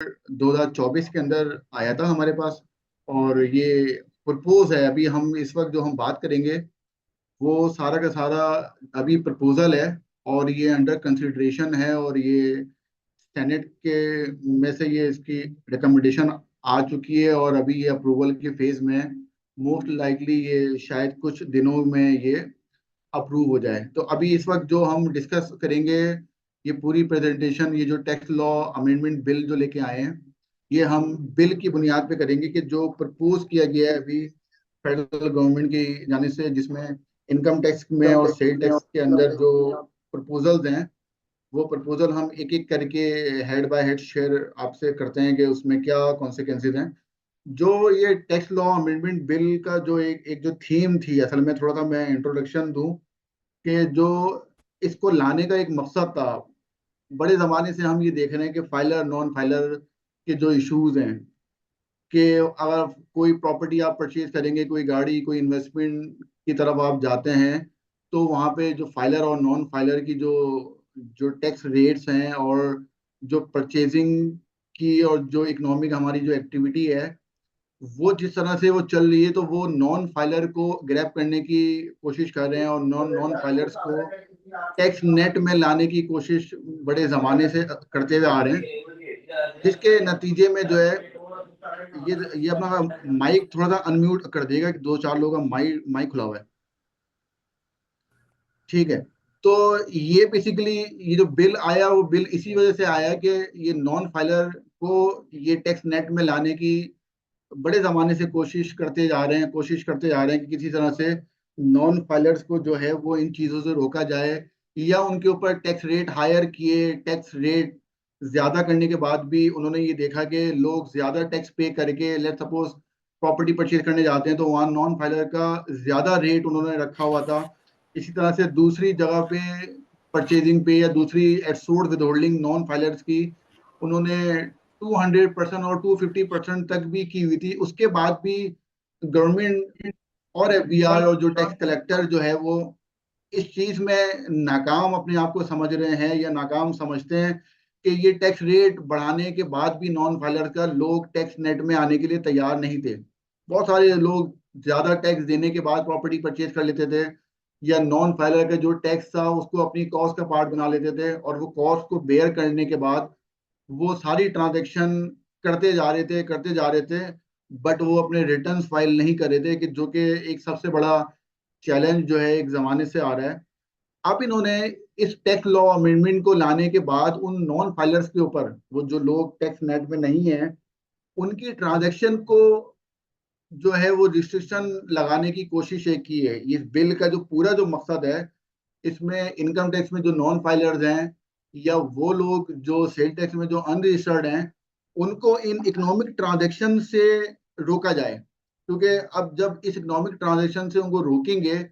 2024 के अंदर आया था हमारे पास। और ये प्रपोज है, अभी हम इस वक्त जो हम बात करेंगे वो सारा का सारा अभी प्रपोजल है। और ये अंडर कंसिडरेशन है, और ये सेनेट के में से ये इसकी रिकमेंडेशन आ चुकी है, और अभी ये अप्रूवल के फेज में है। मोस्ट लाइकली ये शायद कुछ दिनों में ये अप्रूव हो जाए। तो अभी इस वक्त जो हम डिस्कस करेंगे, ये पूरी प्रेजेंटेशन, ये जो टैक्स लॉ अमेंडमेंट बिल जो लेके आए हैं, ये हम बिल की बुनियाद पे करेंगे कि जो प्रपोज किया गया है अभी फेडरल गवर्नमेंट की जाने से, जिसमें इनकम टैक्स में और सेल टैक्स के अंदर जो प्रपोजल्स हैं, वो प्रपोजल हम एक एक करके हेड बाय हेड शेयर आपसे करते हैं कि उसमें क्या कॉन्सिक्वेंसेज हैं। जो ये टैक्स लॉ अमेंडमेंट बिल का जो एक एक जो थीम थी, असल में थोड़ा सा मैं इंट्रोडक्शन दूं कि जो इसको लाने का एक मकसद था। बड़े जमाने से हम ये देख रहे हैं कि फाइलर नॉन फाइलर के जो इश्यूज हैं, कि अगर कोई प्रॉपर्टी आप परचेज करेंगे, कोई गाड़ी, कोई इन्वेस्टमेंट की तरफ आप जाते हैं, तो वहाँ पे जो फाइलर और नॉन फाइलर की जो जो टैक्स रेट्स हैं, और जो परचेजिंग की और जो इकोनॉमिक हमारी जो एक्टिविटी है, वो जिस तरह से वो चल रही है, तो वो नॉन फाइलर को ग्रैब करने की कोशिश कर रहे हैं, और नॉन नॉन फाइलर्स को टैक्स नेट में लाने की कोशिश बड़े जमाने से करते हुए आ रहे हैं। जिसके नतीजे में जो है, ये अपना माइक थोड़ा सा अनम्यूट कर देगा कि दो चार लोगों का माइक माइक खुला हुआ है। ठीक है। तो ये बेसिकली ये जो बिल आया, वो बिल इसी वजह से आया कि ये नॉन फाइलर को ये टैक्स नेट में लाने की बड़े जमाने से कोशिश करते जा रहे हैं कि किसी तरह से नॉन फाइलर्स को जो है वो इन चीजों से रोका जाए, या उनके ऊपर टैक्स रेट हायर किए। टैक्स रेट ज्यादा करने के बाद भी उन्होंने ये देखा कि लोग ज्यादा टैक्स पे करके, लेट सपोज प्रॉपर्टी परचेज करने जाते हैं, तो वहाँ नॉन फाइलर का ज्यादा रेट उन्होंने रखा हुआ था। इसी तरह से दूसरी जगह पे परचेजिंग पे, या दूसरी एडसोर्स विद होल्डिंग नॉन फाइलर्स की, उन्होंने 200% और 250% तक भी की हुई थी। उसके बाद भी गवर्नमेंट और एफबीआई और जो टैक्स कलेक्टर जो है वो इस चीज में नाकाम अपने आप को समझ रहे हैं, या नाकाम समझते हैं कि ये टैक्स रेट बढ़ाने के बाद भी नॉन फाइलर का लोग टैक्स नेट में आने के लिए तैयार नहीं थे। बहुत सारे लोग ज्यादा टैक्स देने के बाद प्रॉपर्टी परचेज कर लेते थे, या नॉन फाइलर का जो टैक्स था उसको अपनी कॉस्ट का पार्ट बना लेते थे, और वो कॉस्ट को बेयर करने के बाद वो सारी ट्रांजैक्शन करते जा रहे थे। बट वो अपने रिटर्न्स फाइल नहीं कर रहे थे, कि जो कि एक सबसे बड़ा चैलेंज जो है एक जमाने से आ रहा है। अब इन्होंने इस टैक्स लॉ अमेंडमेंट को लाने के बाद उन नॉन फाइलर्स के ऊपर, वो जो लोग टैक्स नेट में नहीं है, उनकी ट्रांजैक्शन को जो है वो रिस्ट्रिक्शन लगाने की कोशिश एक की है। इस बिल का जो पूरा जो मकसद है, इसमें इनकम टैक्स में जो नॉन फाइलर्स हैं, या वो लोग जो सेल टैक्स में जो अनरजिस्टर्ड हैं, उनको इन इकोनॉमिक ट्रांजैक्शन से रोका जाए। क्योंकि अब जब इस इकोनॉमिक ट्रांजैक्शन से उनको रोकेंगे,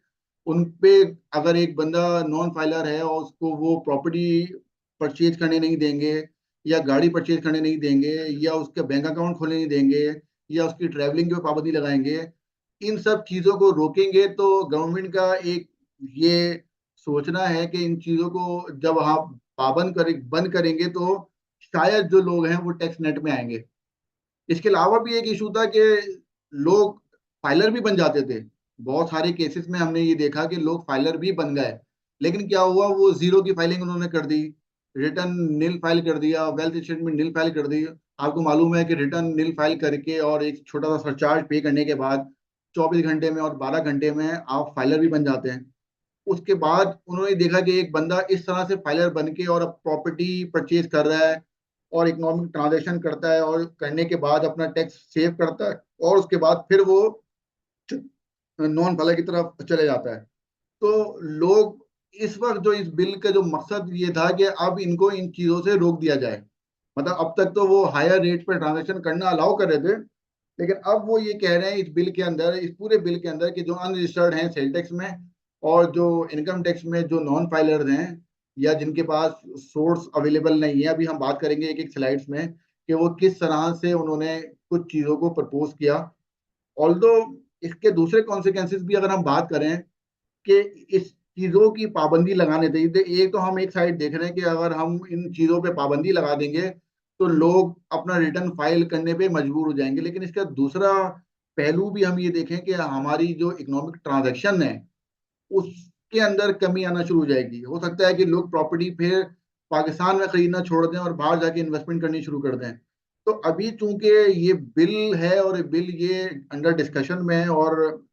उन पे, अगर एक बंदा नॉन फाइलर है और उसको वो प्रॉपर्टी परचेज करने नहीं देंगे, या गाड़ी परचेज करने नहीं देंगे, या उसके बैंक अकाउंट खोलने नहीं देंगे, या उसकी ट्रैवलिंग पे पाबंदी लगाएंगे, इन सब चीजों को रोकेंगे, तो गवर्नमेंट का एक ये सोचना है कि इन चीजों को जब आप बंद करेंगे, तो शायद जो लोग हैं वो टैक्स नेट में आएंगे। इसके अलावा भी एक इशू था कि लोग फाइलर भी बन जाते थे। बहुत सारे केसेस में हमने ये देखा कि लोग फाइलर भी बन गए, लेकिन क्या हुआ, वो जीरो की फाइलिंग उन्होंने कर दी, रिटर्न नील फाइल कर दिया, वेल्थ स्टेटमेंट नील फाइल कर दी। आपको मालूम है कि रिटर्न नील फाइल करके और एक छोटा सा सरचार्ज पे करने के बाद 24 घंटे में और 12 घंटे में आप फाइलर भी बन जाते हैं। उसके बाद उन्होंने देखा कि एक बंदा इस तरह से फाइलर बन के और अब प्रॉपर्टी परचेज कर रहा है, और इकोनॉमिक ट्रांजैक्शन करता है, और करने के बाद अपना टैक्स सेव करता है, और उसके बाद फिर वो नॉन फाइलर की तरफ चले जाता है। तो लोग इस वक्त जो इस बिल का जो मकसद ये था कि अब इनको इन चीजों से रोक दिया जाए। मतलब अब तक तो वो हायर रेट पर ट्रांजैक्शन करना अलाउ कर रहे थे, लेकिन अब वो ये कह रहे हैं इस बिल के अंदर, इस पूरे बिल के अंदर, कि जो अनरजिस्टर्ड हैं सेल टैक्स में, और जो इनकम टैक्स में जो नॉन फाइलर्स हैं, या जिनके पास सोर्स अवेलेबल नहीं है, अभी हम बात करेंगे एक एक स्लाइड्स में कि वो किस तरह से उन्होंने कुछ चीजों को प्रपोज किया। ऑल्दो इसके दूसरे कॉन्सिक्वेंसेस भी अगर हम बात करें कि इस चीजों की पाबंदी लगाने चाहिए, तो एक तो हम एक साइड देख रहे हैं कि अगर हम इन चीजों पे पाबंदी लगा देंगे, तो लोग अपना रिटर्न फाइल करने पे मजबूर हो जाएंगे। लेकिन इसका दूसरा पहलू भी हम ये देखें कि हमारी जो इकोनॉमिक ट्रांजैक्शन है उसके अंदर कमी आना शुरू हो जाएगी। हो सकता है कि लोग प्रॉपर्टी फिर पाकिस्तान में खरीदना छोड़ दें और बाहर जाके इन्वेस्टमेंट करनी शुरू कर दें। तो अभी चूंकि ये बिल है और बिल ये अंडर डिस्कशन में है और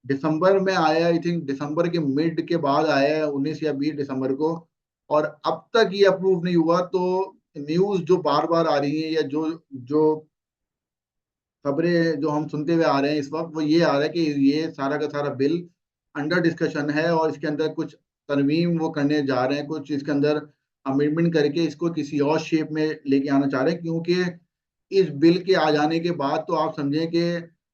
दिसंबर में आया, आई थिंक दिसंबर के मिड के बाद आया है, 19 या 20 दिसंबर को, और अब तक ये अप्रूव नहीं हुआ। तो न्यूज जो बार बार आ रही है या जो जो खबरें जो हम सुनते हुए आ रहे हैं इस वक्त, वो ये आ रहा है कि ये सारा का सारा बिल अंडर डिस्कशन है और इसके अंदर कुछ तरमीम वो करने जा रहे हैं, कुछ इसके अंदर अमेंडमेंट करके इसको किसी और शेप में लेके आना चाह रहे हैं। क्योंकि इस बिल के आ जाने के बाद तो आप समझें कि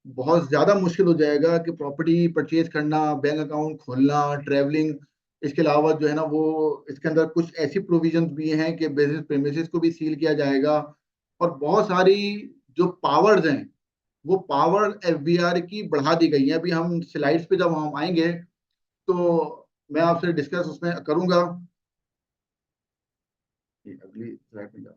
बहुत ज्यादा मुश्किल हो जाएगा कि प्रॉपर्टी परचेज करना, बैंक अकाउंट खोलना, ट्रैवलिंग। इसके अलावा जो है ना वो इसके अंदर कुछ ऐसी प्रोविजंस भी हैं कि बिजनेस प्रेमिसेस को भी सील किया जाएगा। और बहुत सारी जो पावर्स हैं वो पावर एफबीआर की बढ़ा दी गई है। अभी हम स्लाइड्स पे जब हम आएंगे तो मैं आपसे डिस्कस उसमें करूंगा। ये अगली स्लाइड में जाओ।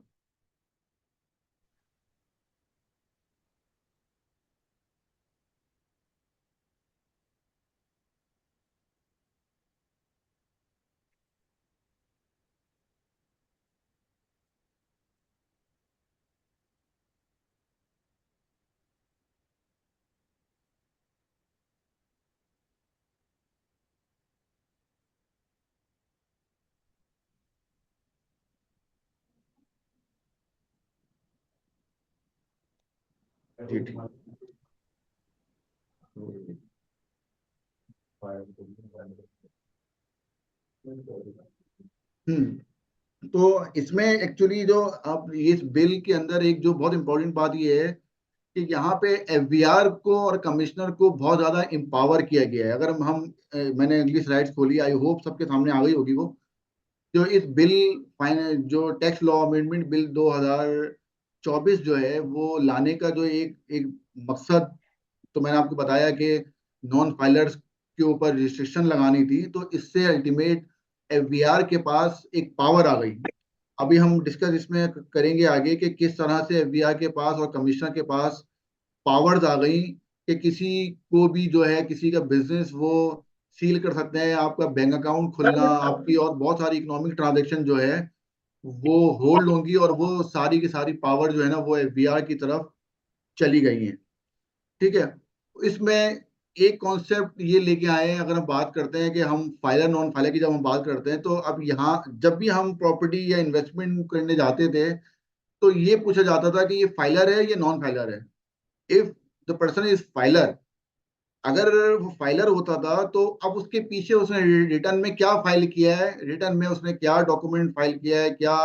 जी ठीक। हम्म। तो इसमें एक्चुअली जो आप इस बिल के अंदर एक जो बहुत इंपॉर्टेंट बात ये है कि यहाँ पे एफबीआर को और कमिश्नर को बहुत ज्यादा एम्पावर किया गया है। अगर हम मैंने अगली स्लाइड्स खोली, आई होप सबके सामने आ गई होगी वो। जो इस बिल फाइनल जो टैक्स लॉ अमेंडमेंट बिल 2024 जो है वो लाने का जो एक एक मकसद, तो मैंने आपको बताया कि नॉन फाइलर्स के ऊपर रिस्ट्रिक्शन लगानी थी। तो इससे अल्टीमेट एफबीआर के पास एक पावर आ गई। अभी हम डिस्कस इसमें करेंगे आगे कि किस तरह से एफबीआर के पास और कमिश्नर के पास पावर्स आ गई कि किसी को भी जो है किसी का बिजनेस वो सील कर सकते हैं, आपका बैंक अकाउंट खुलना, आपकी और बहुत सारी इकोनॉमिक ट्रांजैक्शन जो है वो होल्ड होंगी। और वो सारी की सारी पावर जो है ना वो एफबीआर की तरफ चली गई हैं। ठीक है। इसमें एक कॉन्सेप्ट ये लेके आए हैं, अगर हम बात करते हैं कि हम फाइलर नॉन फाइलर की जब हम बात करते हैं, तो अब यहाँ जब भी हम प्रॉपर्टी या इन्वेस्टमेंट करने जाते थे तो ये पूछा जाता था कि ये फाइलर है या नॉन फाइलर है। If the person is filer, अगर वो फाइलर होता था तो अब उसके पीछे उसने रिटर्न में क्या फाइल किया है, रिटर्न में उसने क्या डॉक्यूमेंट फाइल किया है, क्या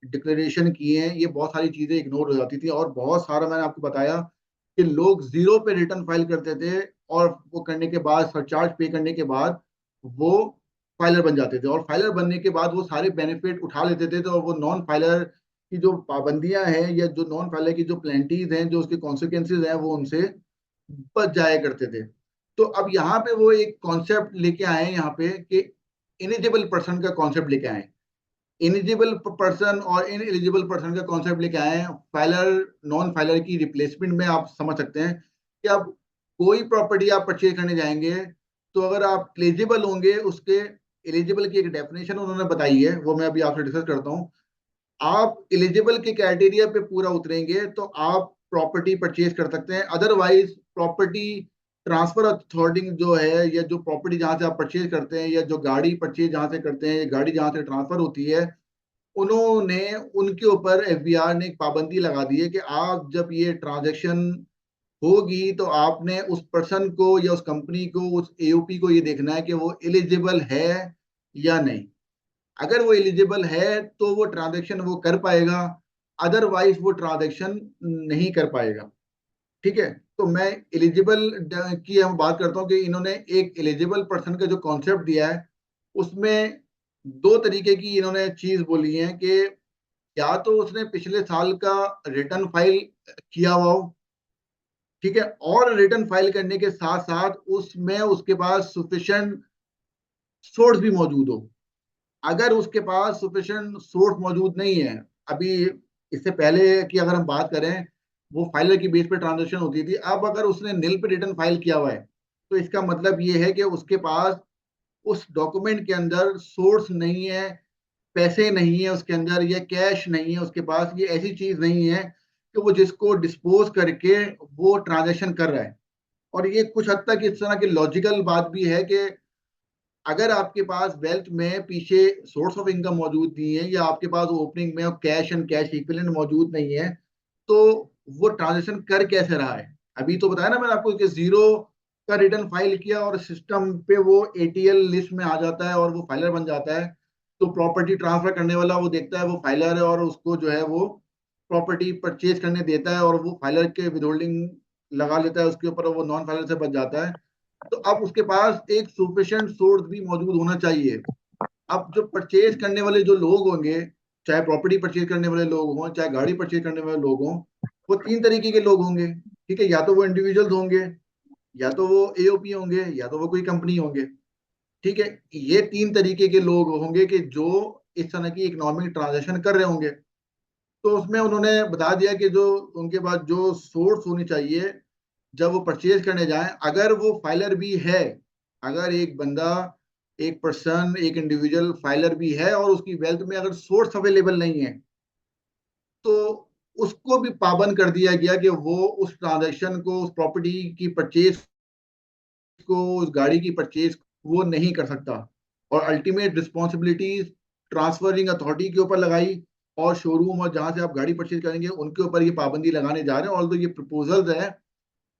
डिक्लेरेशन किए हैं, ये बहुत सारी चीजें इग्नोर हो जाती थी। और बहुत सारा मैंने आपको बताया कि लोग जीरो पे रिटर्न फाइल करते थे और वो करने के बाद सरचार्ज पे करने के बाद वो फाइलर बन जाते थे। और फाइलर बनने के बाद वो सारे बेनिफिट उठा लेते थे। तो वो नॉन फाइलर की जो पाबंदियां हैं या जो नॉन फाइलर की जो प्लेंटीज हैं, जो उसके कॉन्सिक्वेंसेज हैं, वो उनसे बच जाया करते थे। तो अब यहाँ पे वो एक कॉन्सेप्ट लेके आए हैं यहाँ पे कि इनिजिबल पर्सन का कॉन्सेप्ट लेके आए हैं। इनिजिबल पर्सन और इन एलिजिबल पर्सन का कॉन्सेप्ट लेके आए हैं फाइलर नॉन फाइलर की रिप्लेसमेंट में। आप समझ सकते हैं कि अब कोई प्रॉपर्टी आप परचेज करने जाएंगे तो अगर आप एलिजिबल होंगे, उसके एलिजिबल की एक डेफिनेशन उन्होंने बताई है, वो मैं अभी आपसे डिस्कस करता हूँ। आप एलिजिबल के क्राइटेरिया पे पूरा उतरेंगे तो आप प्रॉपर्टी परचेज कर सकते हैं। अदरवाइज प्रॉपर्टी ट्रांसफर अथॉरिटी जो है, या जो प्रॉपर्टी जहां से आप परचेज करते हैं, या जो गाड़ी परचेज जहां से करते हैं, या गाड़ी जहां से ट्रांसफर होती है, उन्होंने उनके ऊपर एफबीआर ने एक पाबंदी लगा दी है कि आप जब ये ट्रांजैक्शन होगी तो आपने उस पर्सन को या उस कंपनी को, उस एओपी को ये देखना है कि वो एलिजिबल है या नहीं। अगर वो एलिजिबल है तो वो ट्रांजैक्शन वो कर पाएगा, अदरवाइज वो ट्रांजैक्शन नहीं कर पाएगा। ठीक है। तो मैं एलिजिबल की हम बात करता हूँ कि इन्होंने एक एलिजिबल पर्सन का जो कॉन्सेप्ट दिया है उसमें दो तरीके की इन्होंने चीज बोली है कि या तो उसने पिछले साल का रिटर्न फाइल किया हुआ हो, ठीक है, और रिटर्न फाइल करने के साथ साथ उसमें उसके पास सफिशिएंट सोर्स भी मौजूद हो। अगर उसके पास सफिशिएंट सोर्स मौजूद नहीं है, अभी इससे पहले की अगर हम बात करें, वो फाइलर की बेस पे ट्रांजेक्शन होती थी। अब अगर उसने निल पे रिटर्न फाइल किया हुआ है, तो इसका मतलब ये है कि उसके पास उस डॉक्यूमेंट के अंदर सोर्स नहीं है, पैसे नहीं है उसके अंदर, या कैश नहीं है उसके पास, ये ऐसी चीज नहीं है कि वो जिसको डिस्पोज करके वो ट्रांजेक्शन कर रहा है। और ये कुछ हद तक इस तरह की लॉजिकल बात भी है कि अगर आपके पास वेल्थ में पीछे सोर्स ऑफ इनकम मौजूद नहीं है, या आपके पास ओपनिंग में कैश एंड कैश इक्विवेलेंट मौजूद नहीं है, तो वो ट्रांजेक्शन कर कैसे रहा है? अभी तो बताया ना मैंने आपको कि जीरो का रिटर्न फाइल किया और सिस्टम पे वो एटीएल लिस्ट में आ जाता है और वो फाइलर बन जाता है। तो प्रॉपर्टी ट्रांसफर करने वाला वो देखता है वो फाइलर है, और उसको जो है वो प्रॉपर्टी परचेज करने देता है, और वो फाइलर के विदहोल्डिंग लगा लेता है उसके ऊपर, वो नॉन फाइलर से बच जाता है। तो अब उसके पास एक सफिशिएंट सोर्स भी मौजूद होना चाहिए। अब जो परचेज करने वाले जो लोग होंगे, चाहे प्रॉपर्टी परचेज करने वाले लोग हों, चाहे गाड़ी परचेज करने वाले लोग हों, वो तीन तरीके के लोग होंगे। ठीक है, या तो वो इंडिविजुअल्स होंगे, या तो वो एओपी होंगे, या तो वो कोई कंपनी होंगे। ठीक है, ये तीन तरीके के लोग होंगे कि जो इस तरह की इकोनॉमिक ट्रांजैक्शन कर रहे होंगे। तो उसमें उन्होंने बता दिया कि जो उनके पास जो सोर्स होनी चाहिए जब वो परचेज करने जाएं, अगर वो फाइलर भी है, अगर एक बंदा, एक पर्सन, एक इंडिविजुअल फाइलर भी है और उसकी वेल्थ में अगर सोर्स अवेलेबल नहीं है, तो उसको भी पाबंद कर दिया गया कि वो उस ट्रांजैक्शन को, उस प्रॉपर्टी की परचेज को, उस गाड़ी की परचेज वो नहीं कर सकता। और अल्टीमेट रिस्पॉन्सिबिलिटी ट्रांसफरिंग अथॉरिटी के ऊपर लगाई, और शोरूम और जहां से आप गाड़ी परचेज करेंगे उनके ऊपर ये पाबंदी लगाने जा रहे हैं। और तो ये प्रपोजल्स है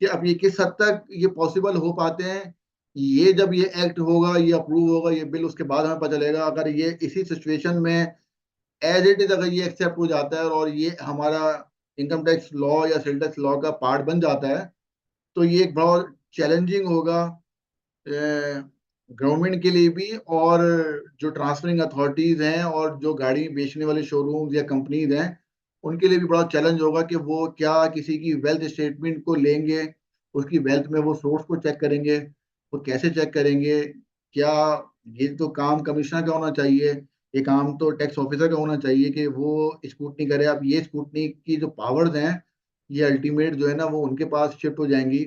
कि अब ये किस हद तक ये पॉसिबल हो पाते हैं, ये जब ये एक्ट होगा, ये अप्रूव होगा, ये बिल, उसके बाद हमें पता चलेगा। अगर ये इसी सिचुएशन में एज इट इज अगर ये एक्सेप्ट हो जाता है और ये हमारा इनकम टैक्स लॉ या सेल टैक्स लॉ का पार्ट बन जाता है, तो ये एक बहुत चैलेंजिंग होगा गवर्नमेंट के लिए भी, और जो ट्रांसफरिंग अथॉरिटीज हैं और जो गाड़ी बेचने वाले शोरूम्स या कंपनीज हैं, उनके लिए भी बड़ा चैलेंज होगा कि वो क्या किसी की वेल्थ स्टेटमेंट को लेंगे, उसकी वेल्थ में वो सोर्स को चेक करेंगे, वो कैसे चेक करेंगे? क्या ये तो काम कमिश्नर का होना चाहिए, ये काम तो टैक्स ऑफिसर का होना चाहिए कि वो स्क्रूटनी करे। अब ये स्क्रूटनी की जो पावर्स हैं, ये अल्टीमेट जो है ना वो उनके पास शिफ्ट हो जाएंगी।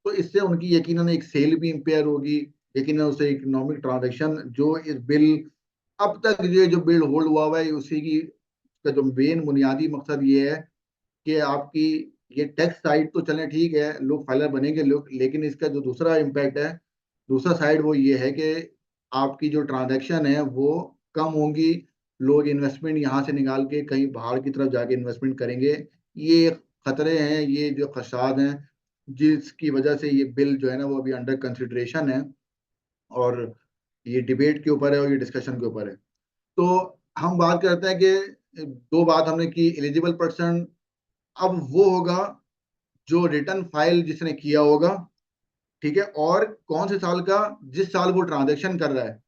तो इससे उनकी यकीनन एक सेल भी इम्पेयर होगी, यकीनन उससे इकोनॉमिक ट्रांजैक्शन जो इस बिल, अब तक ये जो बिल होल्ड हुआ है उसी की का जो मेन बुनियादी मकसद ये है कि आपकी ये टैक्स साइड तो चले ठीक है, लोग फाइलर बनेंगे लोग, लेकिन इसका जो दूसरा इम्पैक्ट है, दूसरा साइड वो ये है कि आपकी जो ट्रांजैक्शन है वो कम होंगी। लोग इन्वेस्टमेंट यहाँ से निकाल के कहीं बाहर की तरफ जाके इन्वेस्टमेंट करेंगे। ये खतरे हैं, ये जो खदशात हैं, जिसकी वजह से ये बिल जो है ना वो अभी अंडर कंसिडरेशन है, और ये डिबेट के ऊपर है और ये डिस्कशन के ऊपर है। तो हम बात करते हैं कि दो बात हमने की, एलिजिबल पर्सन अब वो होगा जो रिटर्न फाइल जिसने किया होगा, ठीक है, और कौन से साल का, जिस साल वो ट्रांजेक्शन कर रहा है।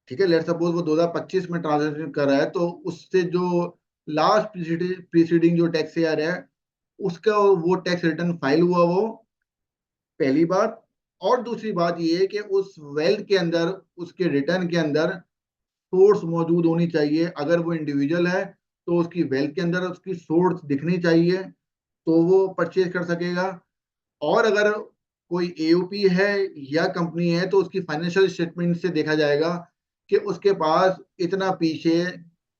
ठीक है, लेट सपोज वो 2025 में ट्रांजेक्शन कर रहा है, तो उससे जो लास्ट प्रीसीडिंग जो टैक्स ईयर है, उसका वो टैक्स रिटर्न फाइल हुआ वो, पहली बात। और दूसरी बात ये है कि उस वेल्थ के अंदर, उसके रिटर्न के अंदर सोर्स मौजूद होनी चाहिए। अगर वो इंडिविजुअल है तो उसकी वेल्थ के अंदर उसकी सोर्स दिखनी चाहिए, तो वो परचेज कर सकेगा। और अगर कोई एओपी है या कंपनी है, तो उसकी फाइनेंशियल स्टेटमेंट से देखा जाएगा कि उसके पास इतना पीछे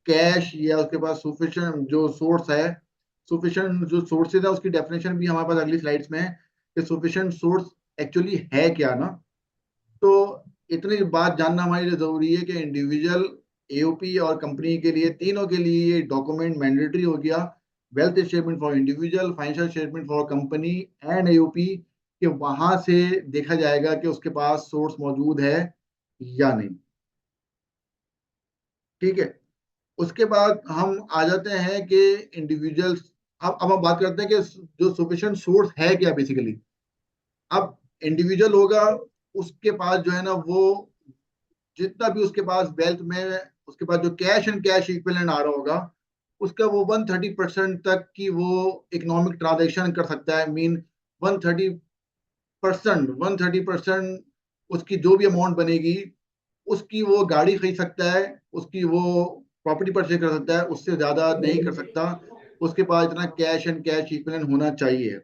कैश, या उसके पास सुफिशिएंट जो सोर्स है, सुफिशिएंट जो सोर्सेज है उसकी डेफिनेशन भी हमारे पास अगली स्लाइड्स में है कि सुफिशिएंट सोर्स एक्चुअली है क्या ना। तो इतनी बात जानना हमारे लिए जरूरी है कि इंडिविजुअल, एओपी और कंपनी के लिए, तीनों के लिए ये डॉक्यूमेंट मैंडेटरी हो गया। Wealth statement for individual, financial statement for company and AOP, कि वहां से देखा जाएगा कि उसके पास सोर्स मौजूद है या नहीं। ठीक है, उसके बाद हम आ जाते हैं कि इंडिविजुअल्स, अब हम बात करते हैं कि जो सफिशिएंट सोर्स है क्या बेसिकली। अब इंडिविजुअल होगा, उसके पास जो है ना वो जितना भी उसके पास वेल्थ में, उसके पास जो कैश एंड कैश इक्विवेलेंट आ रहा होगा, उसका वो 130% तक की वो इकोनॉमिक ट्रांजेक्शन कर सकता है। मीन 130% उसकी जो भी अमाउंट बनेगी, उसकी वो गाड़ी खरीद सकता है, उसकी वो प्रॉपर्टी परचेज कर सकता है, उससे ज्यादा नहीं कर सकता। उसके पास इतना कैश एंड कैश इक्विवेलेंट होना चाहिए।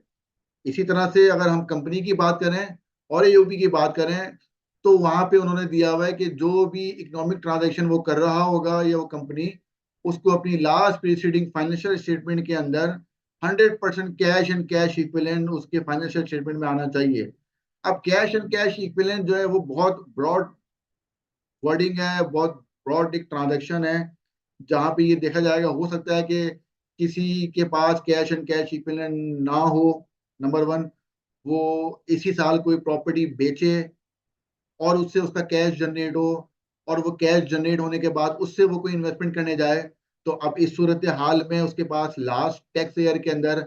इसी तरह से अगर हम कंपनी की बात करें और एओपी की बात करें, तो वहां पे उन्होंने दिया हुआ है कि जो भी इकोनॉमिक ट्रांजैक्शन वो कर रहा होगा या वो कंपनी, उसको अपनी लास्ट प्रीसीडिंग फाइनेंशियल स्टेटमेंट के अंदर 100% कैश एंड कैश इक्विवेलेंट उसके फाइनेंशियल स्टेटमेंट में आना चाहिए। अब कैश एंड कैश इक्विवेलेंट जो है वो बहुत ब्रॉड वर्डिंग है, बहुत ब्रॉड एक ट्रांजैक्शन है, जहां पे ये देखा जाएगा, हो सकता है कि किसी के पास कैश एंड कैश इक्विवेलेंट ना हो, नंबर वन। वो इसी साल कोई प्रॉपर्टी बेचे और उससे उसका कैश जनरेट हो, और वो कैश जनरेट होने के बाद उससे वो कोई इन्वेस्टमेंट करने जाए, तो अब इस सूरत हाल में उसके पास लास्ट टैक्स ईयर के अंदर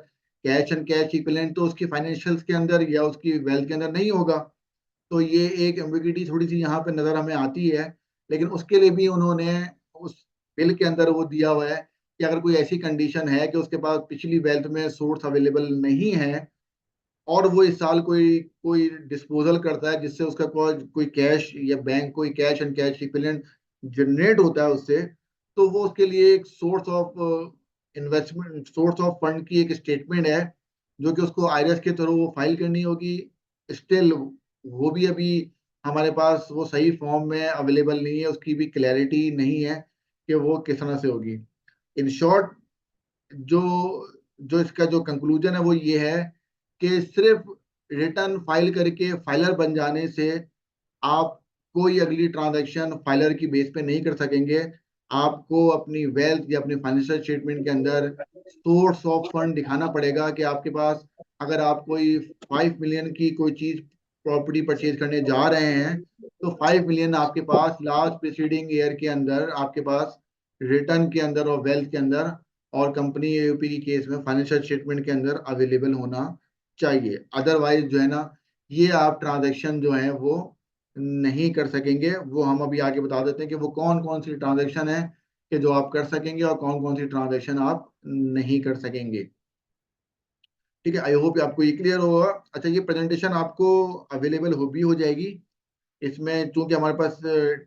कैश एंड कैश इक्विवेलेंट तो उसकी फाइनेंशियल्स के अंदर या उसकी वेल्थ के अंदर नहीं होगा। तो ये एक एम्बिग्युइटी थोड़ी सी यहाँ पे नजर हमें आती है। लेकिन उसके लिए भी उन्होंने उस बिल के अंदर वो दिया हुआ है कि अगर कोई ऐसी कंडीशन है कि उसके पास पिछली वेल्थ में सोर्स अवेलेबल नहीं है, और वो इस साल कोई कोई डिस्पोजल करता है जिससे उसका कोई कैश या बैंक कोई cash and cash equivalent generate होता है उससे, तो वो उसके लिए एक source of investment, source of fund की एक स्टेटमेंट है, जो कि उसको आईआरएस के थ्रू वो फाइल करनी होगी। स्टिल वो भी अभी हमारे पास वो सही फॉर्म में अवेलेबल नहीं है, उसकी भी क्लैरिटी नहीं है कि वो किस तरह से होगी। इन शॉर्ट, जो जो इसका जो कंक्लूजन है वो ये है कि सिर्फ रिटर्न फाइल करके फाइलर बन जाने से आप कोई अगली ट्रांजैक्शन फाइलर की बेस पे नहीं कर सकेंगे। आपको अपनी वेल्थ या अपनी फाइनेंशियल स्टेटमेंट के अंदर सोर्स ऑफ फंड दिखाना पड़ेगा कि आपके पास, अगर आप कोई 5 मिलियन की कोई चीज प्रॉपर्टी परचेज करने जा रहे हैं, तो 5 मिलियन आपके पास लास्ट प्रीसीडिंग ईयर के अंदर आपके पास रिटर्न के अंदर और वेल्थ के अंदर और कंपनी एयूपी की केस में फाइनेंशियल स्टेटमेंट के अंदर अवेलेबल होना चाहिए। अदरवाइज जो है ना, ये आप ट्रांजैक्शन जो है वो नहीं कर सकेंगे। वो हम अभी आगे बता देते हैं कि वो कौन कौन सी ट्रांजैक्शन है कि जो आप कर सकेंगे और कौन कौन सी ट्रांजैक्शन आप नहीं कर सकेंगे। ठीक है, आई होप आपको ये क्लियर होगा। अच्छा, ये प्रेजेंटेशन आपको अवेलेबल हो जाएगी। इसमें चूंकि हमारे पास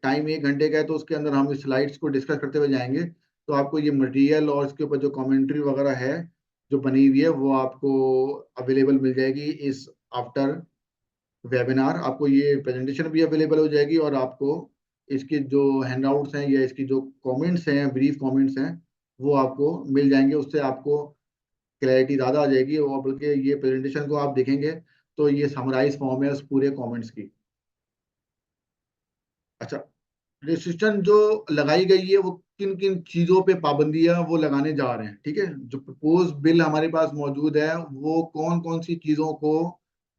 टाइम 1 घंटे का है, तो उसके अंदर हम स्लाइड्स को डिस्कस करते हुए जाएंगे। तो आपको ये मटेरियल और इसके ऊपर जो कमेंट्री वगैरह है जो बनी हुई है, वो आपको अवेलेबल मिल जाएगी। इस आफ्टर वेबिनार आपको ये प्रेजेंटेशन भी अवेलेबल हो जाएगी, और आपको इसके जो हैंडआउट्स हैं या इसकी जो कमेंट्स हैं, ब्रीफ कमेंट्स हैं, वो आपको मिल जाएंगे। उससे आपको क्लैरिटी ज़्यादा आ जाएगी, और बल्कि ये प्रेजेंटेशन को आप देखेंगे तो ये समराइज फॉर्म है उस पूरे कमेंट्स की। अच्छा, रेस्ट्रिक्शन जो लगाई गई है वो किन किन चीजों पे पाबंदियां वो लगाने जा रहे हैं, ठीक है, जो प्रपोज बिल हमारे पास मौजूद है वो कौन कौन सी चीजों को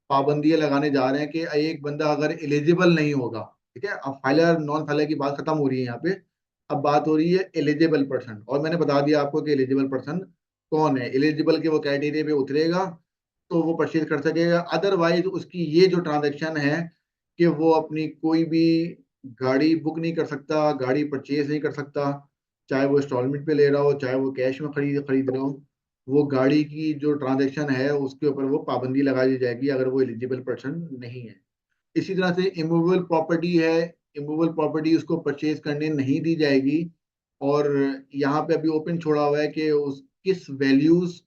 पाबंदियां लगाने जा रहे हैं कि एक बंदा अगर एलिजिबल नहीं होगा, ठीक है, अब फाइलर नॉन फाइलर की बात खत्म हो रही है यहाँ पे। अब बात हो रही है एलिजिबल पर्सन, और मैंने बता दिया आपको कि एलिजिबल पर्सन कौन है। एलिजिबल के वो क्राइटेरिया पे उतरेगा तो वो परचेज कर सकेगा। अदरवाइज उसकी ये जो ट्रांजेक्शन है कि वो अपनी कोई भी गाड़ी बुक नहीं कर सकता, गाड़ी परचेज नहीं कर सकता, चाहे वो इंस्टॉलमेंट पे ले रहा हो, चाहे वो कैश में खरीद खरीद रहा हो। वो गाड़ी की जो ट्रांजैक्शन है उसके ऊपर वो पाबंदी लगा दी जाएगी अगर वो एलिजिबल पर्सन नहीं है। इसी तरह से इमूवेबल प्रॉपर्टी है, इमूवेबल प्रॉपर्टी उसको परचेज करने नहीं दी जाएगी। और यहाँ पे अभी ओपन छोड़ा हुआ है कि उस किस वैल्यूज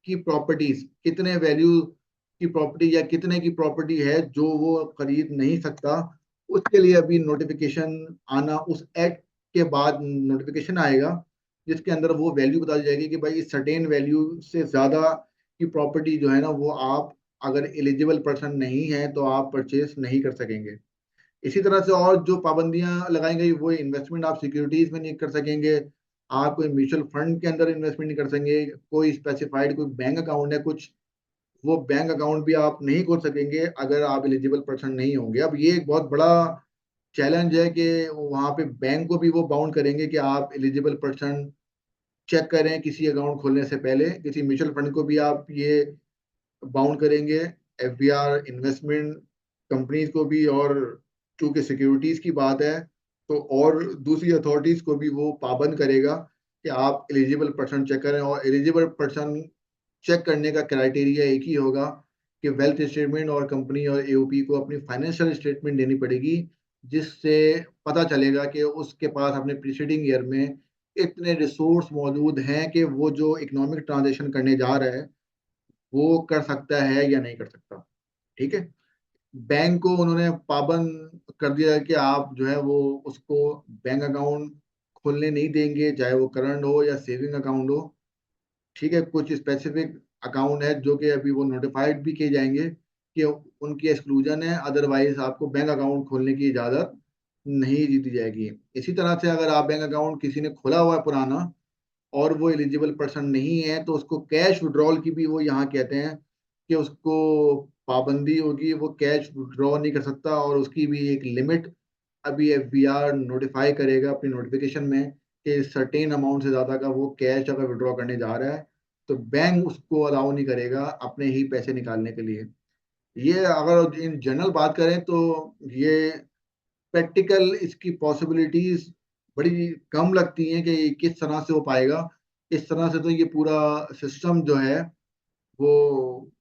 की प्रॉपर्टीज, कितने वैल्यू की प्रॉपर्टी या कितने की प्रॉपर्टी है जो वो खरीद नहीं सकता, उसके लिए अभी नोटिफिकेशन आना, उस एक्ट के बाद नोटिफिकेशन आएगा जिसके अंदर वो वैल्यू बता दी जाएगी कि भाई इस सर्टेन वैल्यू से ज्यादा की प्रॉपर्टी जो है ना, वो आप अगर एलिजिबल पर्सन नहीं है तो आप परचेस नहीं कर सकेंगे। इसी तरह से और जो पाबंदियां लगाई गई, वो इन्वेस्टमेंट आप सिक्योरिटीज में नहीं कर सकेंगे, आप कोई म्यूचुअल फंड के अंदर इन्वेस्टमेंट नहीं कर सकेंगे, कोई स्पेसिफाइड कोई बैंक अकाउंट है कुछ, वो बैंक अकाउंट भी आप नहीं खोल सकेंगे अगर आप एलिजिबल पर्सन नहीं होंगे। अब ये एक बहुत बड़ा चैलेंज है कि वहां पे बैंक को भी वो बाउंड करेंगे कि आप एलिजिबल पर्सन चेक करें किसी अकाउंट खोलने से पहले। किसी म्यूचुअल फंड को भी आप ये बाउंड करेंगे, एफबीआर इन्वेस्टमेंट कंपनीज को भी, और चूंकि सिक्योरिटीज की बात है तो और दूसरी अथॉरिटीज को भी वो पाबंद करेगा कि आप एलिजिबल पर्सन चेक करें। और एलिजिबल पर्सन चेक करने का क्राइटेरिया एक ही होगा कि वेल्थ स्टेटमेंट, और कंपनी और एओपी को अपनी फाइनेंशियल स्टेटमेंट देनी पड़ेगी, जिससे पता चलेगा कि उसके पास अपने प्रीसीडिंग ईयर में इतने रिसोर्स मौजूद हैं कि वो जो इकोनॉमिक ट्रांजेक्शन करने जा रहा है वो कर सकता है या नहीं कर सकता। ठीक है। बैंक को उन्होंने पाबंद कर दिया है कि आप जो है वो उसको बैंक अकाउंट खोलने नहीं देंगे, चाहे वो करंट हो या सेविंग अकाउंट हो। ठीक है। कुछ स्पेसिफिक अकाउंट है जो कि अभी वो नोटिफाइड भी किए जाएंगे कि उनकी एक्सक्लूजन है, अदरवाइज आपको बैंक अकाउंट खोलने की इजाजत नहीं दी जाएगी। इसी तरह से अगर आप बैंक अकाउंट किसी ने खोला हुआ है पुराना और वो एलिजिबल पर्सन नहीं है तो उसको कैश विड्रॉल की भी वो यहाँ कहते हैं कि उसको पाबंदी होगी, वो कैश विड्रॉ नहीं कर सकता, और उसकी भी एक लिमिट अभी एफबीआर नोटिफाई करेगा अपनी नोटिफिकेशन में कि सर्टेन अमाउंट से ज़्यादा का वो कैश अगर विड्रॉ करने जा रहा है तो बैंक उसको अलाउ नहीं करेगा अपने ही पैसे निकालने के लिए। ये अगर इन जनरल बात करें तो ये प्रैक्टिकल इसकी पॉसिबिलिटीज बड़ी कम लगती हैं कि किस तरह से हो पाएगा। इस तरह से तो ये पूरा सिस्टम जो है वो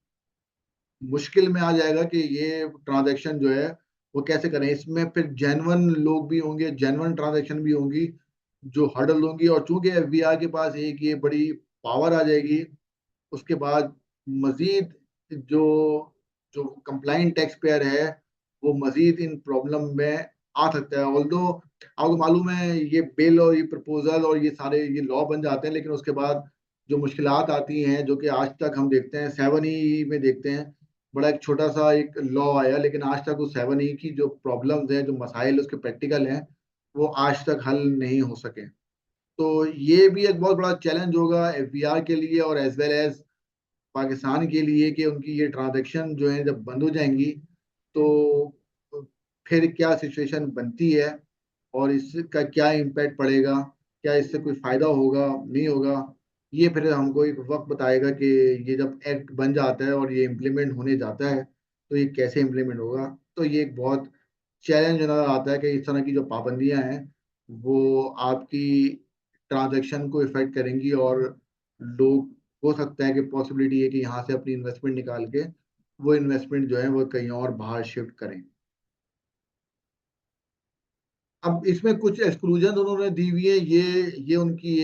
मुश्किल में आ जाएगा कि ये ट्रांजैक्शन जो है वो कैसे करें। इसमें फिर जेन्युइन लोग भी होंगे, जेन्युइन ट्रांजैक्शन भी होंगी जो हर्डल होंगी, और चूंकि एफबीआई के पास एक ये बड़ी पावर आ जाएगी, उसके बाद मजीद जो जो कंप्लाइंट टैक्स पेयर है वो मजीद इन प्रॉब्लम में आ सकता है। ऑल्दो आपको मालूम है ये बिल और ये प्रपोजल और ये सारे ये लॉ बन जाते हैं, लेकिन उसके बाद जो मुश्किलात आती हैं जो कि आज तक हम देखते हैं 7E में देखते हैं, बड़ा एक छोटा सा एक लॉ आया लेकिन आज तक उस 7E की जो प्रॉब्लम्स हैं, जो मसाइल उसके प्रैक्टिकल हैं, वो आज तक हल नहीं हो सके। तो ये भी एक बहुत बड़ा चैलेंज होगा एफबीआर के लिए और एज वेल एज पाकिस्तान के लिए कि उनकी ये ट्रांजैक्शन जो है जब बंद हो जाएंगी तो फिर क्या सिचुएशन बनती है और इसका क्या इम्पैक्ट पड़ेगा, क्या इससे कोई फायदा होगा नहीं होगा। ये फिर हमको एक वक्त बताएगा कि ये जब एक्ट बन जाता है और ये इम्प्लीमेंट होने जाता है तो ये कैसे इम्प्लीमेंट होगा। तो ये एक बहुत चैलेंज नजर आता है कि इस तरह की जो पाबंदियां हैं वो आपकी ट्रांजैक्शन को इफेक्ट करेंगी, और लोग हो सकता है कि पॉसिबिलिटी है कि यहाँ से अपनी इन्वेस्टमेंट निकाल के वो इन्वेस्टमेंट जो है वो कहीं और बाहर शिफ्ट करें। अब इसमें कुछ एक्सक्लूजन उन्होंने दी हुई है, ये उनकी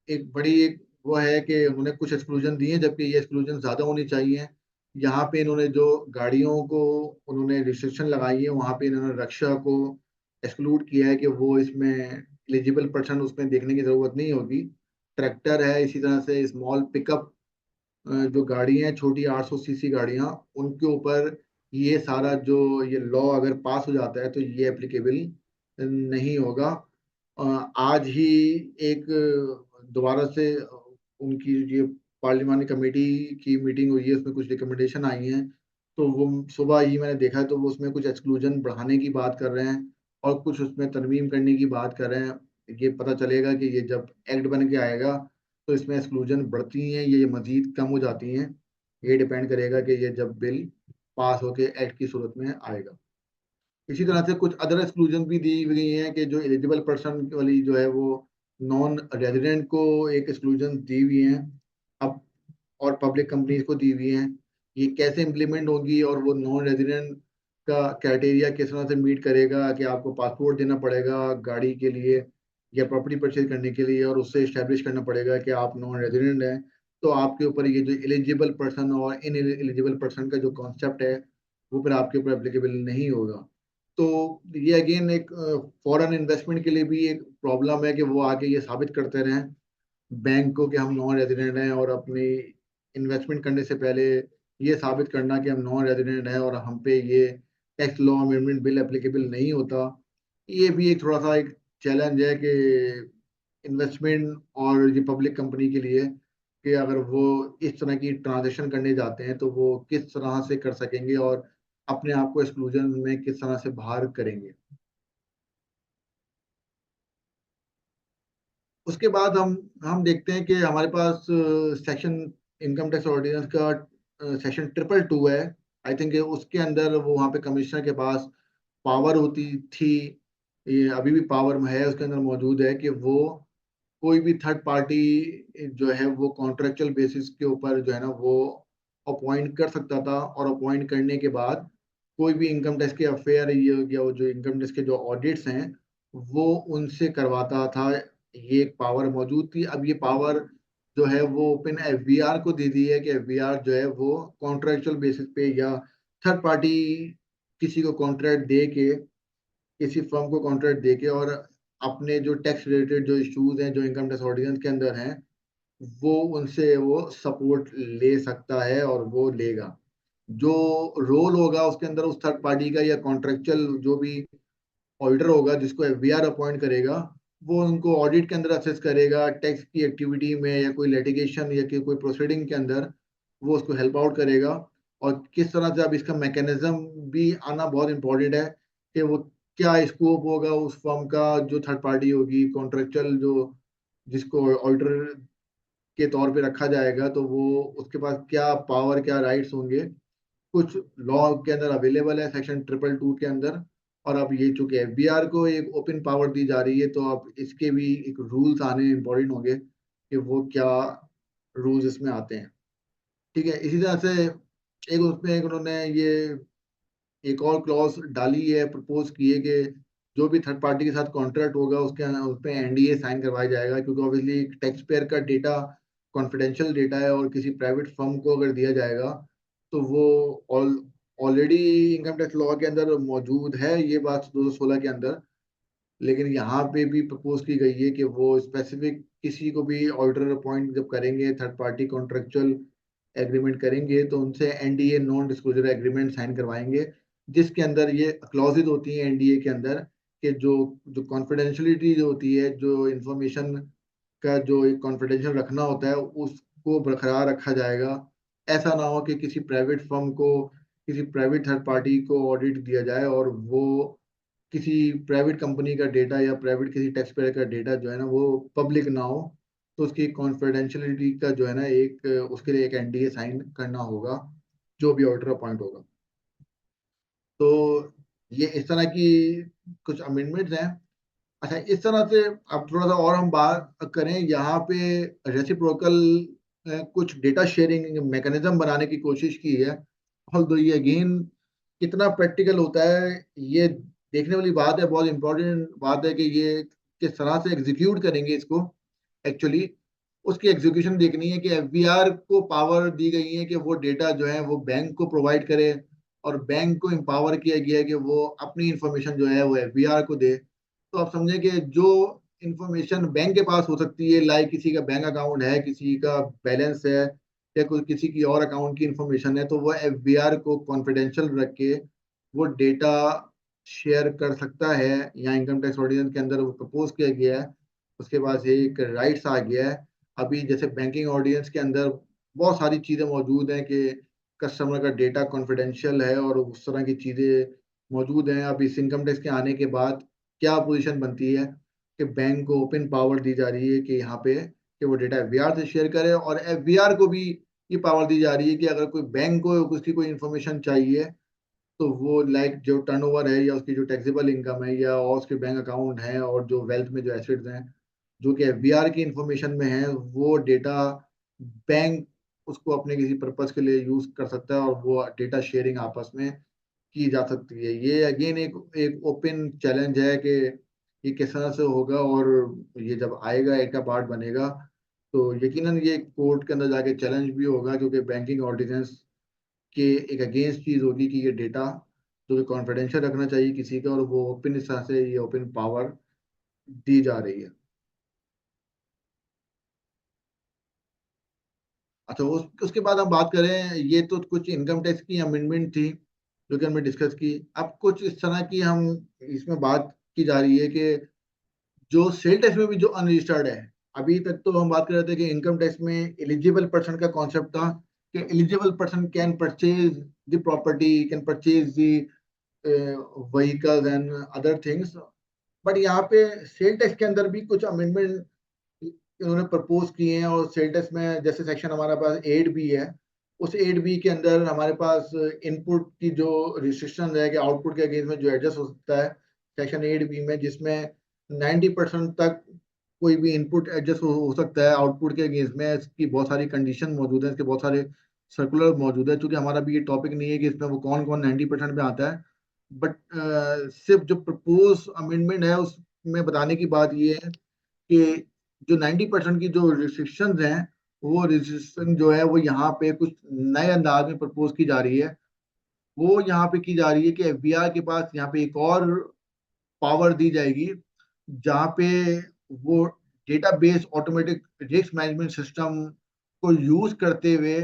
एक बड़ी एक वो है कि उन्होंने कुछ एक्सक्लूजन दिए जबकि ये एक्सक्लूजन ज्यादा होनी चाहिए। यहाँ पे इन्होंने जो गाड़ियों को उन्होंने रिस्ट्रिक्शन लगाई है वहाँ पे इन्होंने रक्षा को एक्सक्लूड किया है कि वो इसमें एलिजिबल पर्सन उसमें देखने की जरूरत नहीं होगी। ट्रैक्टर है, इसी तरह से स्मॉल पिकअप जो गाड़ियां हैं, छोटी 800 सीसी गाड़ियां, उनके ऊपर ये सारा जो ये लॉ अगर पास हो जाता है तो ये एप्लीकेबल नहीं होगा। अ, आज ही एक दोबारा से उनकी ये पार्लिमानी कमेटी की मीटिंग हुई है, उसमें कुछ रिकमेंडेशन आई हैं। तो वो सुबह ही मैंने देखा तो वो उसमें कुछ एक्सक्लूजन बढ़ाने की बात कर रहे हैं और कुछ उसमें तरमीम करने की बात कर रहे हैं। ये पता चलेगा कि ये जब एक्ट बन के आएगा तो इसमें एक्सक्लूजन बढ़ती हैं ये मजीद कम हो जाती हैं। ये डिपेंड करेगा कि ये जब बिल पास होके एक्ट की सूरत में आएगा। इसी तरह से कुछ अदर एक्सक्लूजन भी दी गई हैं कि जो एलिजिबल पर्सन वाली जो है वो नॉन रेजिडेंट को एक एक्सक्लूजन दी हुई हैं अब, और पब्लिक कंपनीज को दी हुई हैं। ये कैसे इम्प्लीमेंट होगी और वो नॉन रेजिडेंट का क्राइटेरिया किस तरह से मीट करेगा कि आपको पासपोर्ट देना पड़ेगा गाड़ी के लिए या प्रॉपर्टी परचेज करने के लिए, और उससे इस्टेब्लिश करना पड़ेगा कि आप नॉन रेजिडेंट हैं, तो आपके ऊपर ये जो एलिजिबल पर्सन और इन एलिजिबल पर्सन का जो कॉन्सेप्ट है वो फिर आपके ऊपर एप्लीकेबल नहीं होगा। तो ये अगेन एक फॉरेन इन्वेस्टमेंट के लिए भी एक प्रॉब्लम है कि वो आके ये साबित करते रहें बैंक को कि हम नॉन रेजिडेंट हैं, और अपनी इन्वेस्टमेंट करने से पहले ये साबित करना कि हम नॉन रेजिडेंट हैं और हम पे ये tax law amendment bill applicable नहीं होता। ये भी एक थोड़ा सा एक चैलेंज है कि इन्वेस्टमेंट और ये पब्लिक कंपनी के लिए कि अगर वो इस तरह की ट्रांजेक्शन करने जाते हैं तो वो किस तरह से कर सकेंगे और अपने आप को एक्सक्लूजन में किस तरह से बाहर करेंगे। उसके बाद हम देखते हैं कि हमारे पास सेक्शन इनकम टैक्स ऑर्डिनेंस का सेक्शन 222 है। आई थिंक उसके अंदर वो वहाँ पे कमिश्नर के पास पावर होती थी, ये अभी भी पावर में है, उसके अंदर मौजूद है कि वो कोई भी थर्ड पार्टी जो है वो कॉन्ट्रेक्चुअल बेसिस के ऊपर जो है ना वो अपॉइंट कर सकता था, और अपॉइंट करने के बाद कोई भी इनकम टैक्स के अफेयर ये या वो जो इनकम टैक्स के जो ऑडिट्स हैं वो उनसे करवाता था। ये एक पावर मौजूद थी। अब ये पावर जो है वो ओपन एफबीआर को दे दी है कि एफबीआर जो है वो कॉन्ट्रेक्चुअल बेसिस पे या थर्ड पार्टी किसी को कॉन्ट्रैक्ट दे के, किसी फर्म को कॉन्ट्रैक्ट दे के, और अपने जो टैक्स रिलेटेड जो इश्यूज हैं जो इनकम टैक्स ऑर्डिनेंस के अंदर हैं, वो उनसे वो सपोर्ट ले सकता है और वो लेगा। जो रोल होगा उसके अंदर उस थर्ड पार्टी का या कॉन्ट्रेक्चुअल जो भी ऑडिटर होगा जिसको एफबीआर अपॉइंट करेगा, वो उनको ऑडिट के अंदर असेस करेगा, टैक्स की एक्टिविटी में या कोई लिटिगेशन या कोई प्रोसीडिंग के अंदर वो उसको हेल्प आउट करेगा। और किस तरह से अब इसका मैकेनिज्म भी आना बहुत इंपॉर्टेंट है कि वो क्या स्कोप होगा उस फर्म का जो थर्ड पार्टी होगी, कॉन्ट्रेक्चुअल जो जिसको ऑडिटर के तौर पे रखा जाएगा, तो वो उसके पास क्या पावर क्या राइट्स होंगे। कुछ लॉ के अंदर अवेलेबल है सेक्शन 222 के अंदर। और अब ये चूंकि एफबीआर को एक ओपन पावर दी जा रही है, तो अब इसके भी एक रूल्स आने इम्पोर्टेंट होंगे कि वो क्या रूल्स इसमें आते हैं। ठीक है, इसी तरह से एक उसमें एक उन्होंने ये एक और क्लॉज डाली है, प्रपोज की है कि जो भी थर्ड पार्टी के साथ कॉन्ट्रैक्ट होगा उसके उसमें एनडीए साइन करवाया जाएगा, क्योंकि ऑब्वियसली टैक्स पेयर का डेटा कॉन्फिडेंशियल डेटा है, और किसी प्राइवेट फर्म को अगर दिया जाएगा तो वो ऑलरेडी इनकम टैक्स लॉ के अंदर मौजूद है ये बात 2016 के अंदर। लेकिन यहाँ पे भी प्रपोज की गई है कि वो स्पेसिफिक किसी को भी ऑर्डर अपॉइंट जब करेंगे, थर्ड पार्टी कॉन्ट्रेक्चुअल एग्रीमेंट करेंगे, तो उनसे NDA non disclosure agreement sign करवाएंगे, जिसके अंदर ये क्लॉजेज होती हैं एनडीए के अंदर कि जो जो कॉन्फिडेंशियलिटी जो होती है, जो इंफॉर्मेशन का जो एक कॉन्फिडेंशियल रखना होता है, उसको बरकरार रखा जाएगा। ऐसा ना हो कि किसी प्राइवेट फर्म को, किसी प्राइवेट थर्ड पार्टी को ऑडिट दिया जाए और वो किसी प्राइवेट कंपनी का डेटा या प्राइवेट किसी टैक्स पेयर का डेटा जो है ना वो पब्लिक ना हो। तो उसकी कॉन्फिडेंशियलिटी का जो है ना एक उसके लिए एक एनडीए साइन करना होगा जो भी ऑडिटर अपॉइंट होगा। तो ये इस तरह की कुछ अमेंडमेंट्स हैं। अच्छा, इस तरह से अब थोड़ा सा और हम बात करें यहाँ पे रेसिप्रोकल कुछ डेटा शेयरिंग मैकेनिज्म बनाने की कोशिश की है। और तो ये अगेन कितना प्रैक्टिकल होता है ये देखने वाली बात है, बहुत इंपॉर्टेंट बात है कि ये किस तरह से एग्जीक्यूट करेंगे इसको एक्चुअली। उसकी एग्जीक्यूशन देखनी है कि एफबीआर को पावर दी गई है कि वो डेटा जो है वो बैंक को प्रोवाइड करे, और बैंक को एम्पावर किया गया है कि वो अपनी इंफॉर्मेशन जो है वो एफबीआर को दे। तो आप समझे कि जो इंफॉर्मेशन बैंक के पास हो सकती है, लाइक किसी का बैंक अकाउंट है, किसी का बैलेंस है, या कोई किसी की और अकाउंट की इंफॉर्मेशन है, तो वो एफबीआर को कॉन्फिडेंशियल रख के वो डेटा शेयर कर सकता है। या इनकम टैक्स ऑर्डिनेंस के अंदर वो प्रपोज किया गया है, उसके पास एक राइट्स आ गया है। अभी जैसे बैंकिंग ऑर्डिनेंस के अंदर बहुत सारी चीजें मौजूद हैं कि कस्टमर का डेटा कॉन्फिडेंशियल है और उस तरह की चीजें मौजूद हैं। अब इस इनकम टैक्स के आने के बाद क्या पोजीशन बनती है कि बैंक को ओपन पावर दी जा रही है कि यहाँ पे कि वो डेटा एफबीआर से शेयर करे, और एफबीआर को भी ये पावर दी जा रही है कि अगर कोई बैंक को उसकी कोई इंफॉर्मेशन चाहिए, तो वो लाइक जो टर्नओवर है या उसकी जो टैक्सेबल इनकम है या और उसके बैंक अकाउंट है और जो वेल्थ में जो एसेट्स हैं जो कि एफबीआर की इंफॉर्मेशन में है, वो डेटा बैंक उसको अपने किसी पर्पस के लिए यूज कर सकता है और वो डेटा शेयरिंग आपस में की जा सकती है। ये अगेन एक एक ओपन चैलेंज है कि ये किस तरह से होगा, और ये जब आएगा एक का पार्ट बनेगा तो यकीनन ये कोर्ट के अंदर जाके चैलेंज भी होगा, क्योंकि बैंकिंग ऑर्डिनेंस के एक अगेंस्ट चीज होगी कि ये डेटा जो कि कॉन्फिडेंशियल रखना चाहिए किसी का, और वो ओपन इस तरह से ये ओपन पावर दी जा रही है। अच्छा, उसके बाद हम बात करें, ये तो कुछ इनकम टैक्स की अमेंडमेंट थी जो कि हमने डिस्कस की। अब कुछ इस तरह की हम इसमें बात की जा रही है कि जो सेल टैक्स में भी जो अनरजिस्टर्ड है, अभी तक तो हम बात कर रहे थे कि इनकम टैक्स में एलिजिबल पर्सन का कॉन्सेप्ट था कि eligible person can purchase the property, can purchase the vehicles and other things. But यहाँ पे सेल टैक्स के अंदर भी कुछ अमेंडमेंट इन्होंने प्रपोज किए हैं, और सेल टैक्स में जैसे सेक्शन हमारे पास 8 बी है, उस 8 बी के अंदर हमारे पास इनपुट की जो रिस्ट्रिक्शन है कि आउटपुट के अगेंस्ट में जो एडजस्ट हो सकता है सेक्शन 8 बी में, जिसमें 90% तक कोई भी इनपुट एडजस्ट हो सकता है आउटपुट के अगेंस्ट में। इसकी बहुत सारी कंडीशन मौजूद है, इसके बहुत सारे सर्कुलर मौजूद है। क्योंकि हमारा भी ये टॉपिक नहीं है कि इसमें वो कौन कौन 90% में आता है, बट सिर्फ जो प्रपोज अमेंडमेंट है में बताने की बात ये है कि जो 90% की जो रिस्ट्रिक्शंस हैं, वो रिस्ट्रिक्शन जो है वो यहाँ पे कुछ नए अंदाज में प्रपोज की जा रही है। वो यहाँ पे की जा रही है कि एफबीआई के पास यहाँ पे एक और पावर दी जाएगी, जहाँ पे वो database automatic risk management system को यूज करते हुए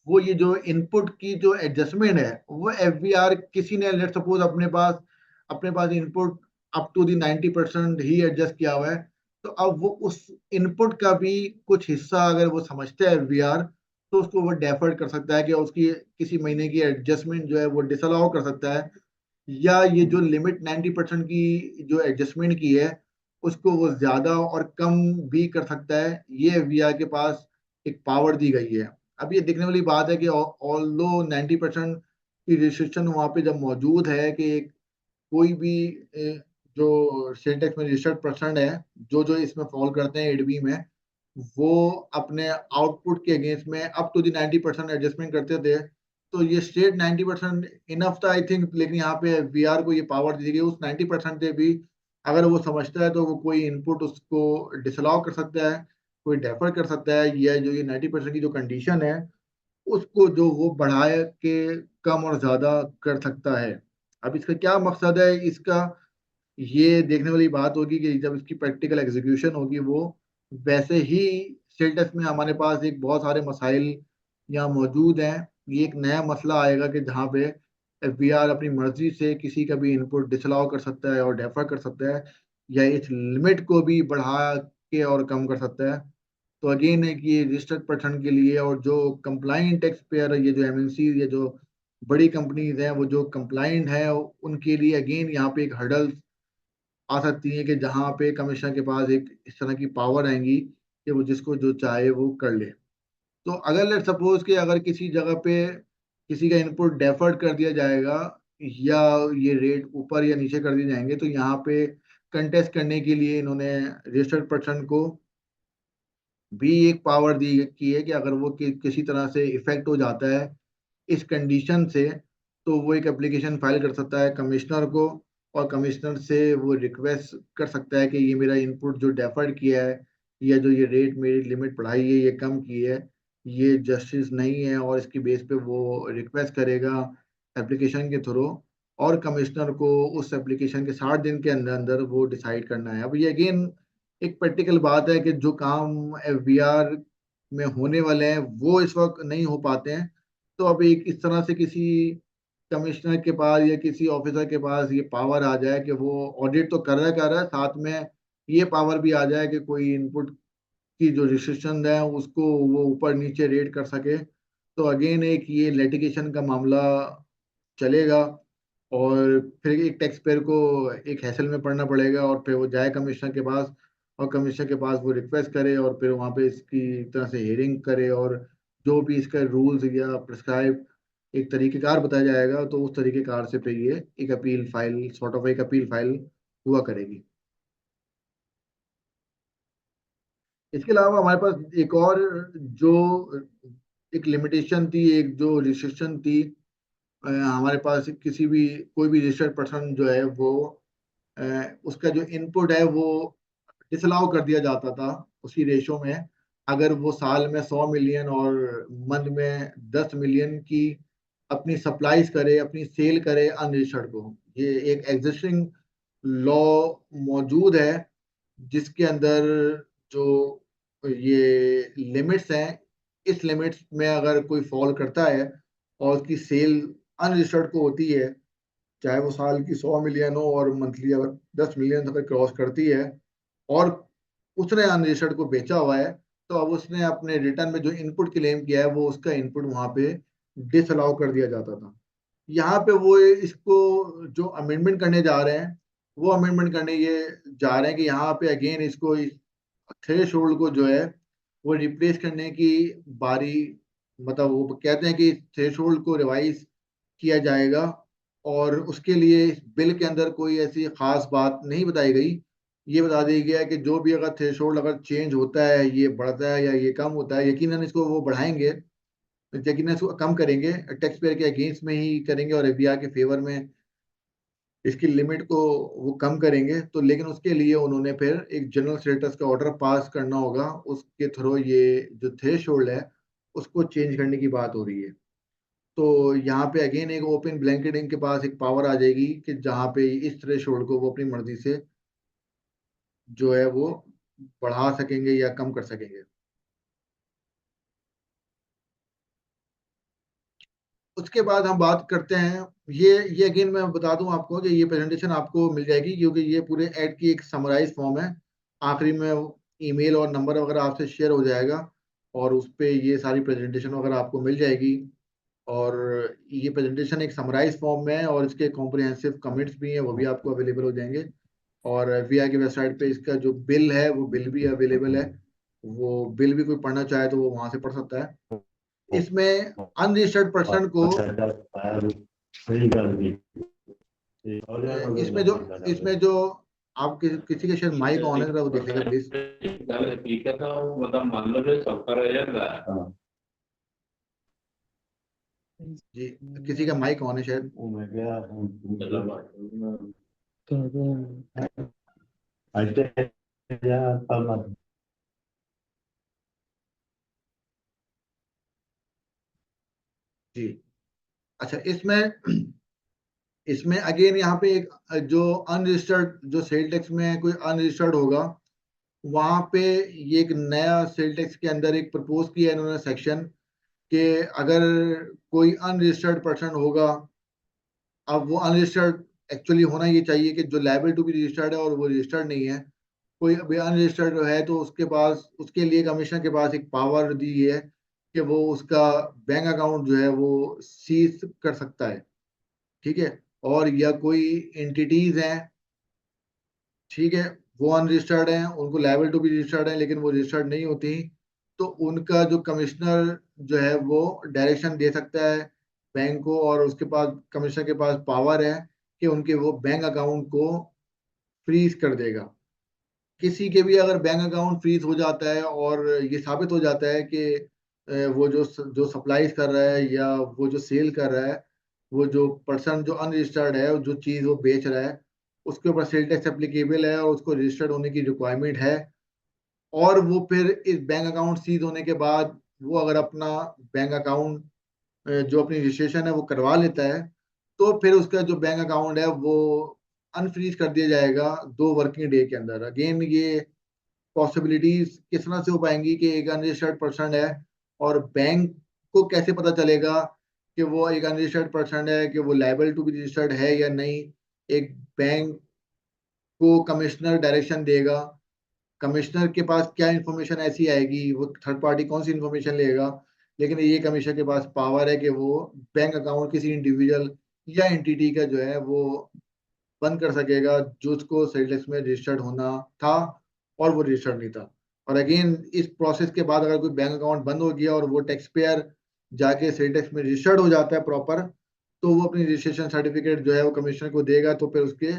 वो ये जो इनपुट की जो एडजस्टमेंट है, वो एफबीआर किसी ने लेट सपोज अपने पास इनपुट अप टू दी 90% ही एडजस्ट किया हुआ है, तो अब वो उस इनपुट का भी कुछ हिस्सा अगर वो समझता है एफबीआर, तो उसको वो डेफर्ड कर सकता है कि उसकी किसी महीने की एडजस्टमेंट जो है वो डिसअलाउ कर सकता है, या ये जो लिमिट 90% की जो एडजस्टमेंट की है उसको वो ज्यादा और कम भी कर सकता है। ये एफबीआई के पास एक पावर दी गई है। अब ये देखने वाली बात है कि ऑल दो 90% की रिस्ट्रिक्शन वहाँ पे जब मौजूद है कि कोई भी जो सेंटेक्स में रजिस्टर्ड पर्सन है, जो जो इसमें फॉल करते हैं एडबी में, वो अपने आउटपुट के अगेंस्ट में अप टू दी 90% एडजस्टमेंट करते थे। तो ये स्टेट 90% इनफ था आई थिंक, लेकिन यहाँ पे वीआर को ये पावर दी गई उस 90% से भी अगर वो समझता है तो वो कोई इनपुट उसको डिसअलाउ कर सकता है, कोई डेफर कर सकता है, या जो ये 90% की जो कंडीशन है उसको जो वो बढ़ाए के कम और ज्यादा कर सकता है। अब इसका क्या मकसद है इसका, ये देखने वाली बात होगी कि जब इसकी प्रैक्टिकल एग्जीक्यूशन होगी, वो वैसे ही स्टेटस में हमारे पास एक बहुत सारे मसाइल यहाँ मौजूद हैं। ये एक नया मसला आएगा कि जहाँ पे एफबीआर अपनी मर्जी से किसी का भी इनपुट डिसअलाउ कर सकता है और डेफर कर सकता है, या इस लिमिट को भी बढ़ा के और कम कर सकता है। तो अगेन है कि ये रजिस्टर्ड पर्सन के लिए और जो कंप्लाइंट टैक्स पेयर, ये जो एमएनसी, ये जो बड़ी कंपनीज हैं वो जो कंप्लाइंट है, उनके लिए अगेन यहाँ पे एक हर्डल आ सकती है कि जहाँ पे कमिश्नर के पास एक इस तरह की पावर आएंगी कि वो जिसको जो चाहे वो कर ले। तो अगर लेट सपोज कि अगर किसी जगह पे किसी का इनपुट डेफर्ड कर दिया जाएगा, या ये रेट ऊपर या नीचे कर दिए जाएंगे, तो यहाँ पे कंटेस्ट करने के लिए इन्होंने रजिस्टर्ड पर्सन को भी एक पावर दी की है कि अगर वो किसी तरह से इफेक्ट हो जाता है इस कंडीशन से, तो वो एक एप्लीकेशन फाइल कर सकता है कमिश्नर को, और कमिश्नर से वो रिक्वेस्ट कर सकता है कि ये मेरा इनपुट जो डेफर्ड किया है, या जो ये रेट मेरी लिमिट बढ़ाई है ये कम की है, ये जस्टिस नहीं है, और इसकी बेस पे वो रिक्वेस्ट करेगा एप्लीकेशन के थ्रू, और कमिश्नर को उस एप्लीकेशन के 60 दिन के अंदर अंदर वो डिसाइड करना है। अब ये अगेन एक प्रैक्टिकल बात है कि जो काम एफबीआर में होने वाले हैं वो इस वक्त नहीं हो पाते हैं। तो अब एक इस तरह से किसी कमिश्नर के पास या किसी ऑफिसर के पास ये पावर आ जाए कि वो ऑडिट तो कर रहा है, साथ में ये पावर भी आ जाए कि कोई इनपुट की जो रिस्ट्रिक्शन है उसको वो ऊपर नीचे रेट कर सके, तो अगेन एक ये लिटिगेशन का मामला चलेगा, और फिर एक टैक्स पेयर को एक हैसल में पड़ना पड़ेगा, और फिर वो जाए कमिश्नर के पास, और कमिश्नर के पास वो रिक्वेस्ट करे, और फिर वहाँ पे इसकी तरह से हियरिंग करे, और जो भी इसका रूल्स या प्रिस्क्राइब एक तरीकेकार बताया जाएगा, तो उस तरीकेकार से फिर ये एक अपील फाइल, सॉर्ट ऑफ एक अपील फाइल हुआ करेगी। इसके अलावा हमारे पास एक और जो एक लिमिटेशन थी, एक जो रिस्ट्रिक्शन थी, हमारे पास किसी भी कोई भी रजिस्टर्ड पर्सन जो है वो अ, उसका जो इनपुट है वो डिसअलाउ कर दिया जाता था उसी रेशो में, अगर वो साल में 100 मिलियन और मंथ में 10 मिलियन की अपनी सप्लाईज करे, अपनी सेल करे अनरजिस्टर्ड को। ये एक एग्जिस्टिंग लॉ मौजूद है जिसके अंदर जो ये लिमिट्स हैं, इस लिमिट्स में अगर कोई फॉल करता है और उसकी सेल अनरजिस्टर्ड को होती है, चाहे वो साल की 100 मिलियन हो और मंथली अगर 10 मिलियन अगर क्रॉस करती है, और उसने अनरजिस्टर्ड को बेचा हुआ है, तो अब उसने अपने रिटर्न में जो इनपुट क्लेम किया है वो उसका इनपुट वहां पे डिसअलाउ कर दिया जाता था। यहाँ पे वो इसको जो अमेंडमेंट करने जा रहे हैं, वो अमेंडमेंट करने ये जा रहे हैं कि यहाँ पे अगेन इसको थ्रेश होल्ड को जो है वो रिप्लेस करने की बारी, मतलब वो कहते हैं कि थ्रेश होल्ड को रिवाइज किया जाएगा, और उसके लिए इस बिल के अंदर कोई ऐसी खास बात नहीं बताई गई। ये बता दिया गया है कि जो भी अगर थ्रेशोल्ड अगर चेंज होता है, ये बढ़ता है या ये कम होता है, यकीनन इसको वो बढ़ाएंगे, यकीनन इसको कम करेंगे, टैक्स पेयर के अगेंस्ट में ही करेंगे और एफबीआर के फेवर में इसकी लिमिट को वो कम करेंगे। तो लेकिन उसके लिए उन्होंने फिर एक जनरल स्टेटस का ऑर्डर पास करना होगा, उसके थ्रू ये जो थ्रेशोल्ड है उसको चेंज करने की बात हो रही है। तो यहाँ पे अगेन एक ओपन ब्लैंकेट इनके पास एक पावर आ जाएगी कि जहाँ पे इस थ्रेशोल्ड को वो अपनी मर्जी से जो है वो बढ़ा सकेंगे या कम कर सकेंगे। उसके बाद हम बात करते हैं, ये अगेन मैं बता दूं आपको कि ये प्रेजेंटेशन आपको मिल जाएगी, क्योंकि ये पूरे ऐड की एक समराइज फॉर्म है। आखिरी में ईमेल और नंबर वगैरह आपसे शेयर हो जाएगा, और उस पे ये सारी प्रेजेंटेशन वगैरह आपको मिल जाएगी। और ये प्रेजेंटेशन एक समराइज फॉर्म में है, और इसके कॉम्प्रिहेंसिव कमेंट्स भी हैं, वो भी आपको अवेलेबल हो जाएंगे। और वीआई की वेबसाइट पे इसका जो बिल है वो बिल भी अवेलेबल है। वो बिल भी कोई पढ़ना चाहे तो वो वहां से पढ़ सकता है। इसमें अनरजिस्टर्ड पर्सन को सही गल जी। इसमें जो इसमें जो आप किसी के शायद माइक ऑन है, जरा वो देख लीजिएगा प्लीज। गल ठीक है, तो मतलब मान लो जो सौखा रह जाता है। हाँ। जी, किसी का माइक ऑन है शायद। वो मैं गया अच्छा यार तब जी। अच्छा, इसमें इसमें अगेन यहाँ पे एक जो अनरजिस्टर्ड जो सेल टैक्स में कोई अनरजिस्टर्ड होगा, वहां पे ये एक नया सेल टैक्स के अंदर एक प्रपोज किया है इन्होंने सेक्शन, कि अगर कोई अनरजिस्टर्ड पर्सन होगा, अब वो अनरजिस्टर्ड एक्चुअली होना ये चाहिए कि जो लायबल टू बी रजिस्टर्ड है और वो रजिस्टर्ड नहीं है, कोई अभी अनरजिस्टर्ड है, तो उसके पास उसके लिए कमिश्नर के पास एक पावर दी है कि वो उसका बैंक अकाउंट जो है वो सीज कर सकता है। ठीक है। और या कोई एंटिटीज हैं, ठीक है, वो अनरजिस्टर्ड हैं, उनको लायबल टू बी रजिस्टर्ड है लेकिन वो रजिस्टर्ड नहीं होती, तो उनका जो कमिश्नर जो है वो डायरेक्शन दे सकता है बैंक को, और उसके पास कमिश्नर के पास पावर है कि उनके वो बैंक अकाउंट को फ्रीज कर देगा। किसी के भी अगर बैंक अकाउंट फ्रीज हो जाता है और ये साबित हो जाता है कि वो जो सप्लाईज कर रहा है या वो जो सेल कर रहा है, वो जो पर्सन जो अनरजिस्टर्ड है, जो चीज वो बेच रहा है, उसके ऊपर सेल टैक्स एप्लीकेबल है और उसको रजिस्टर्ड होने की रिक्वायरमेंट है, और वो फिर इस बैंक अकाउंट सीज होने के बाद वो अगर अपना बैंक अकाउंट जो अपनी रजिस्ट्रेशन है वो करवा लेता है, तो फिर उसका जो बैंक अकाउंट है वो अनफ्रीज कर दिया जाएगा 2 वर्किंग डे के अंदर। अगेन ये पॉसिबिलिटीज किस तरह से हो पाएंगी कि एक अनरजिस्टर्ड पर्सन है, और बैंक को कैसे पता चलेगा कि वो एक अनरजिस्टर्ड पर्सन है, कि वो लायबल टू बी रजिस्टर्ड है या नहीं। एक बैंक को कमिश्नर डायरेक्शन देगा, कमिश्नर के पास क्या इंफॉर्मेशन ऐसी आएगी, वो थर्ड पार्टी कौन सी इंफॉर्मेशन लेगा, लेकिन ये कमिश्नर के पास पावर है कि वो बैंक अकाउंट किसी इंडिविजुअल या एंटिटी का जो है वो बंद कर सकेगा, जो उसको सेल्स में रजिस्टर्ड होना था और वो रजिस्टर्ड नहीं था। और अगेन इस प्रोसेस के बाद अगर कोई बैंक अकाउंट बंद हो गया और वो टैक्स पेयर जाके सेल टैक्स में रजिस्टर्ड हो जाता है प्रॉपर, तो वो अपनी रजिस्ट्रेशन सर्टिफिकेट जो है वो कमिश्नर को देगा, तो फिर उसके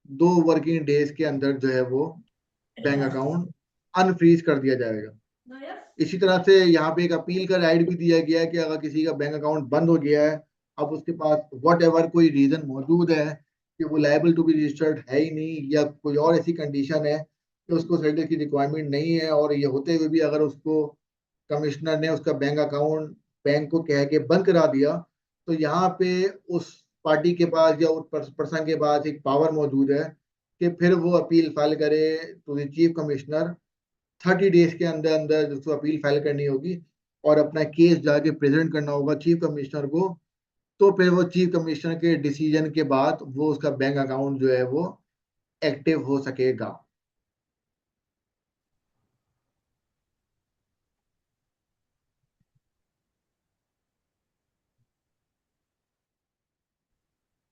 2 वर्किंग डेज के अंदर जो है वो बैंक अकाउंट अनफ्रीज कर दिया जाएगा। इसी तरह से यहाँ पे एक अपील का राइट भी दिया गया है कि अगर किसी का बैंक अकाउंट बंद हो गया है, अब उसके पास वट एवर कोई रीजन मौजूद है कि वो लायबल टू बी रजिस्टर्ड है ही नहीं, या कोई और ऐसी कंडीशन है कि उसको सर्टिफिकेट की रिक्वायरमेंट नहीं है, और ये होते हुए भी अगर उसको कमिश्नर ने उसका बैंक अकाउंट बैंक को कह के बंद करा दिया, तो यहाँ पे उस पार्टी के पास या उस पर्सन के पास एक पावर मौजूद है कि फिर वो अपील फाइल करे to the chief commissioner. 30 days के अंदर अंदर उसको अपील फाइल करनी होगी और अपना केस जाके प्रेजेंट करना होगा चीफ कमिश्नर को। तो फिर वो चीफ कमिश्नर के डिसीजन के बाद वो उसका बैंक अकाउंट जो है वो एक्टिव हो सकेगा।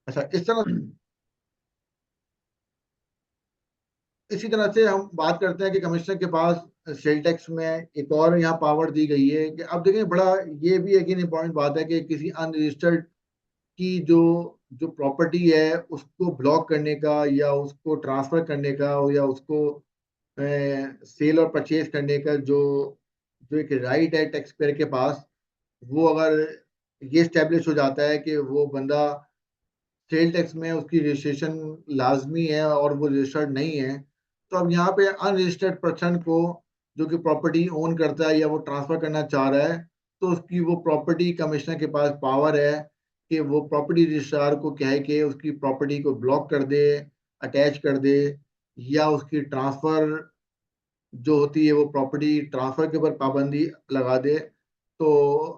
अच्छा, इसी तरह से हम बात करते हैं कि कमिश्नर के पास सेल टैक्स में एक और यहाँ पावर दी गई है कि अब देखें, बड़ा ये भी एक इंपॉर्टेंट बात है कि किसी अनरजिस्टर्ड की जो जो प्रॉपर्टी है उसको ब्लॉक करने का या उसको ट्रांसफर करने का या उसको सेल और परचेज करने का जो जो एक राइट है टैक्स पेयर के पास, वो अगर ये स्टेब्लिश हो जाता है कि वो बंदा सेल टैक्स में उसकी रजिस्ट्रेशन लाजमी है और वो रजिस्टर्ड नहीं है, तो अब यहाँ पे अनरजिस्टर्ड पर्सन को जो कि प्रॉपर्टी ओन करता है या वो ट्रांसफर करना चाह रहा है, तो उसकी वो प्रॉपर्टी कमिश्नर के पास पावर है कि वो प्रॉपर्टी रजिस्ट्रार को कहे कि उसकी प्रॉपर्टी को ब्लॉक कर दे, अटैच कर दे, या उसकी ट्रांसफर जो होती है वो प्रॉपर्टी ट्रांसफर के ऊपर पाबंदी लगा दे। तो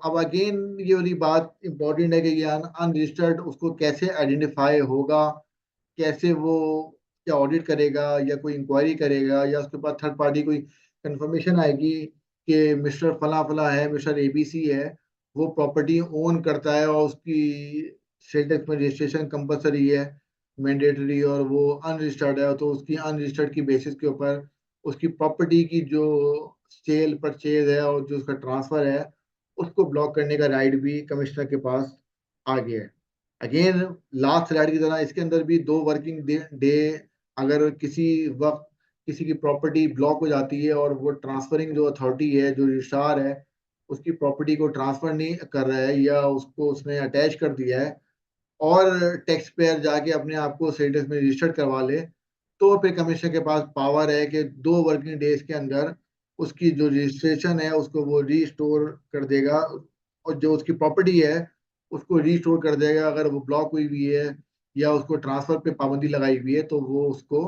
अब अगेन ये वाली बात इंपॉर्टेंट है कि ये अनरजिस्टर्ड उसको कैसे आइडेंटिफाई होगा, कैसे वो क्या ऑडिट करेगा या कोई इंक्वायरी करेगा या उसके पास थर्ड पार्टी कोई कंफर्मेशन आएगी कि मिस्टर फला फला है, मिस्टर एबीसी है, वो प्रॉपर्टी ओन करता है और उसकी सेल टैक्स में रजिस्ट्रेशन कंपलसरी है, मैंडेटरी, और वो अनरजिस्टर्ड है, तो उसकी अनरजिस्टर्ड की बेसिस के ऊपर उसकी प्रॉपर्टी की जो सेल परचेज है और जो उसका ट्रांसफर है उसको ब्लॉक करने का राइट भी कमिश्नर के पास आ गया है। अगेन लास्ट स्लाइड की तरह इसके अंदर भी 2 वर्किंग डे अगर किसी वक्त किसी की प्रॉपर्टी ब्लॉक हो जाती है और वो ट्रांसफरिंग जो अथॉरिटी है, जो रजिस्ट्रार है, उसकी प्रॉपर्टी को ट्रांसफर नहीं कर रहा है या उसको उसने अटैच कर दिया है और टैक्स पेयर जाके अपने आप को स्टेटस में रजिस्टर्ड करवा ले, तो फिर कमिश्नर के पास पावर है कि 2 वर्किंग डेज के अंदर उसकी जो रजिस्ट्रेशन है उसको वो रीस्टोर कर देगा और जो उसकी प्रॉपर्टी है उसको रीस्टोर कर देगा। अगर वो ब्लॉक हुई हुई है या उसको ट्रांसफर पे पाबंदी लगाई हुई है तो वो उसको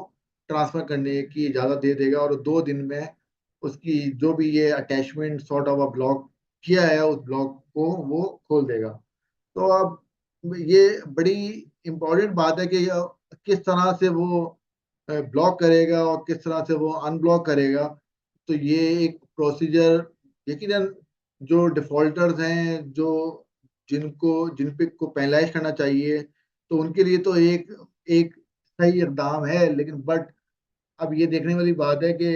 ट्रांसफर करने की इजाज़त दे देगा और 2 दिन में उसकी जो भी ये अटैचमेंट सॉर्ट ऑफ ब्लॉक किया है उस ब्लॉक को वो खोल देगा। तो अब ये बड़ी इम्पोर्टेंट बात है कि किस तरह से वो ब्लॉक करेगा और किस तरह से वो अनब्लॉक करेगा। तो ये एक प्रोसीजर यकीनन जो डिफॉल्टर्स हैं, जो जिनको जिन पे को पेनलाइज करना चाहिए, तो उनके लिए तो एक एक सही इकदाम है, लेकिन बट अब ये देखने वाली बात है कि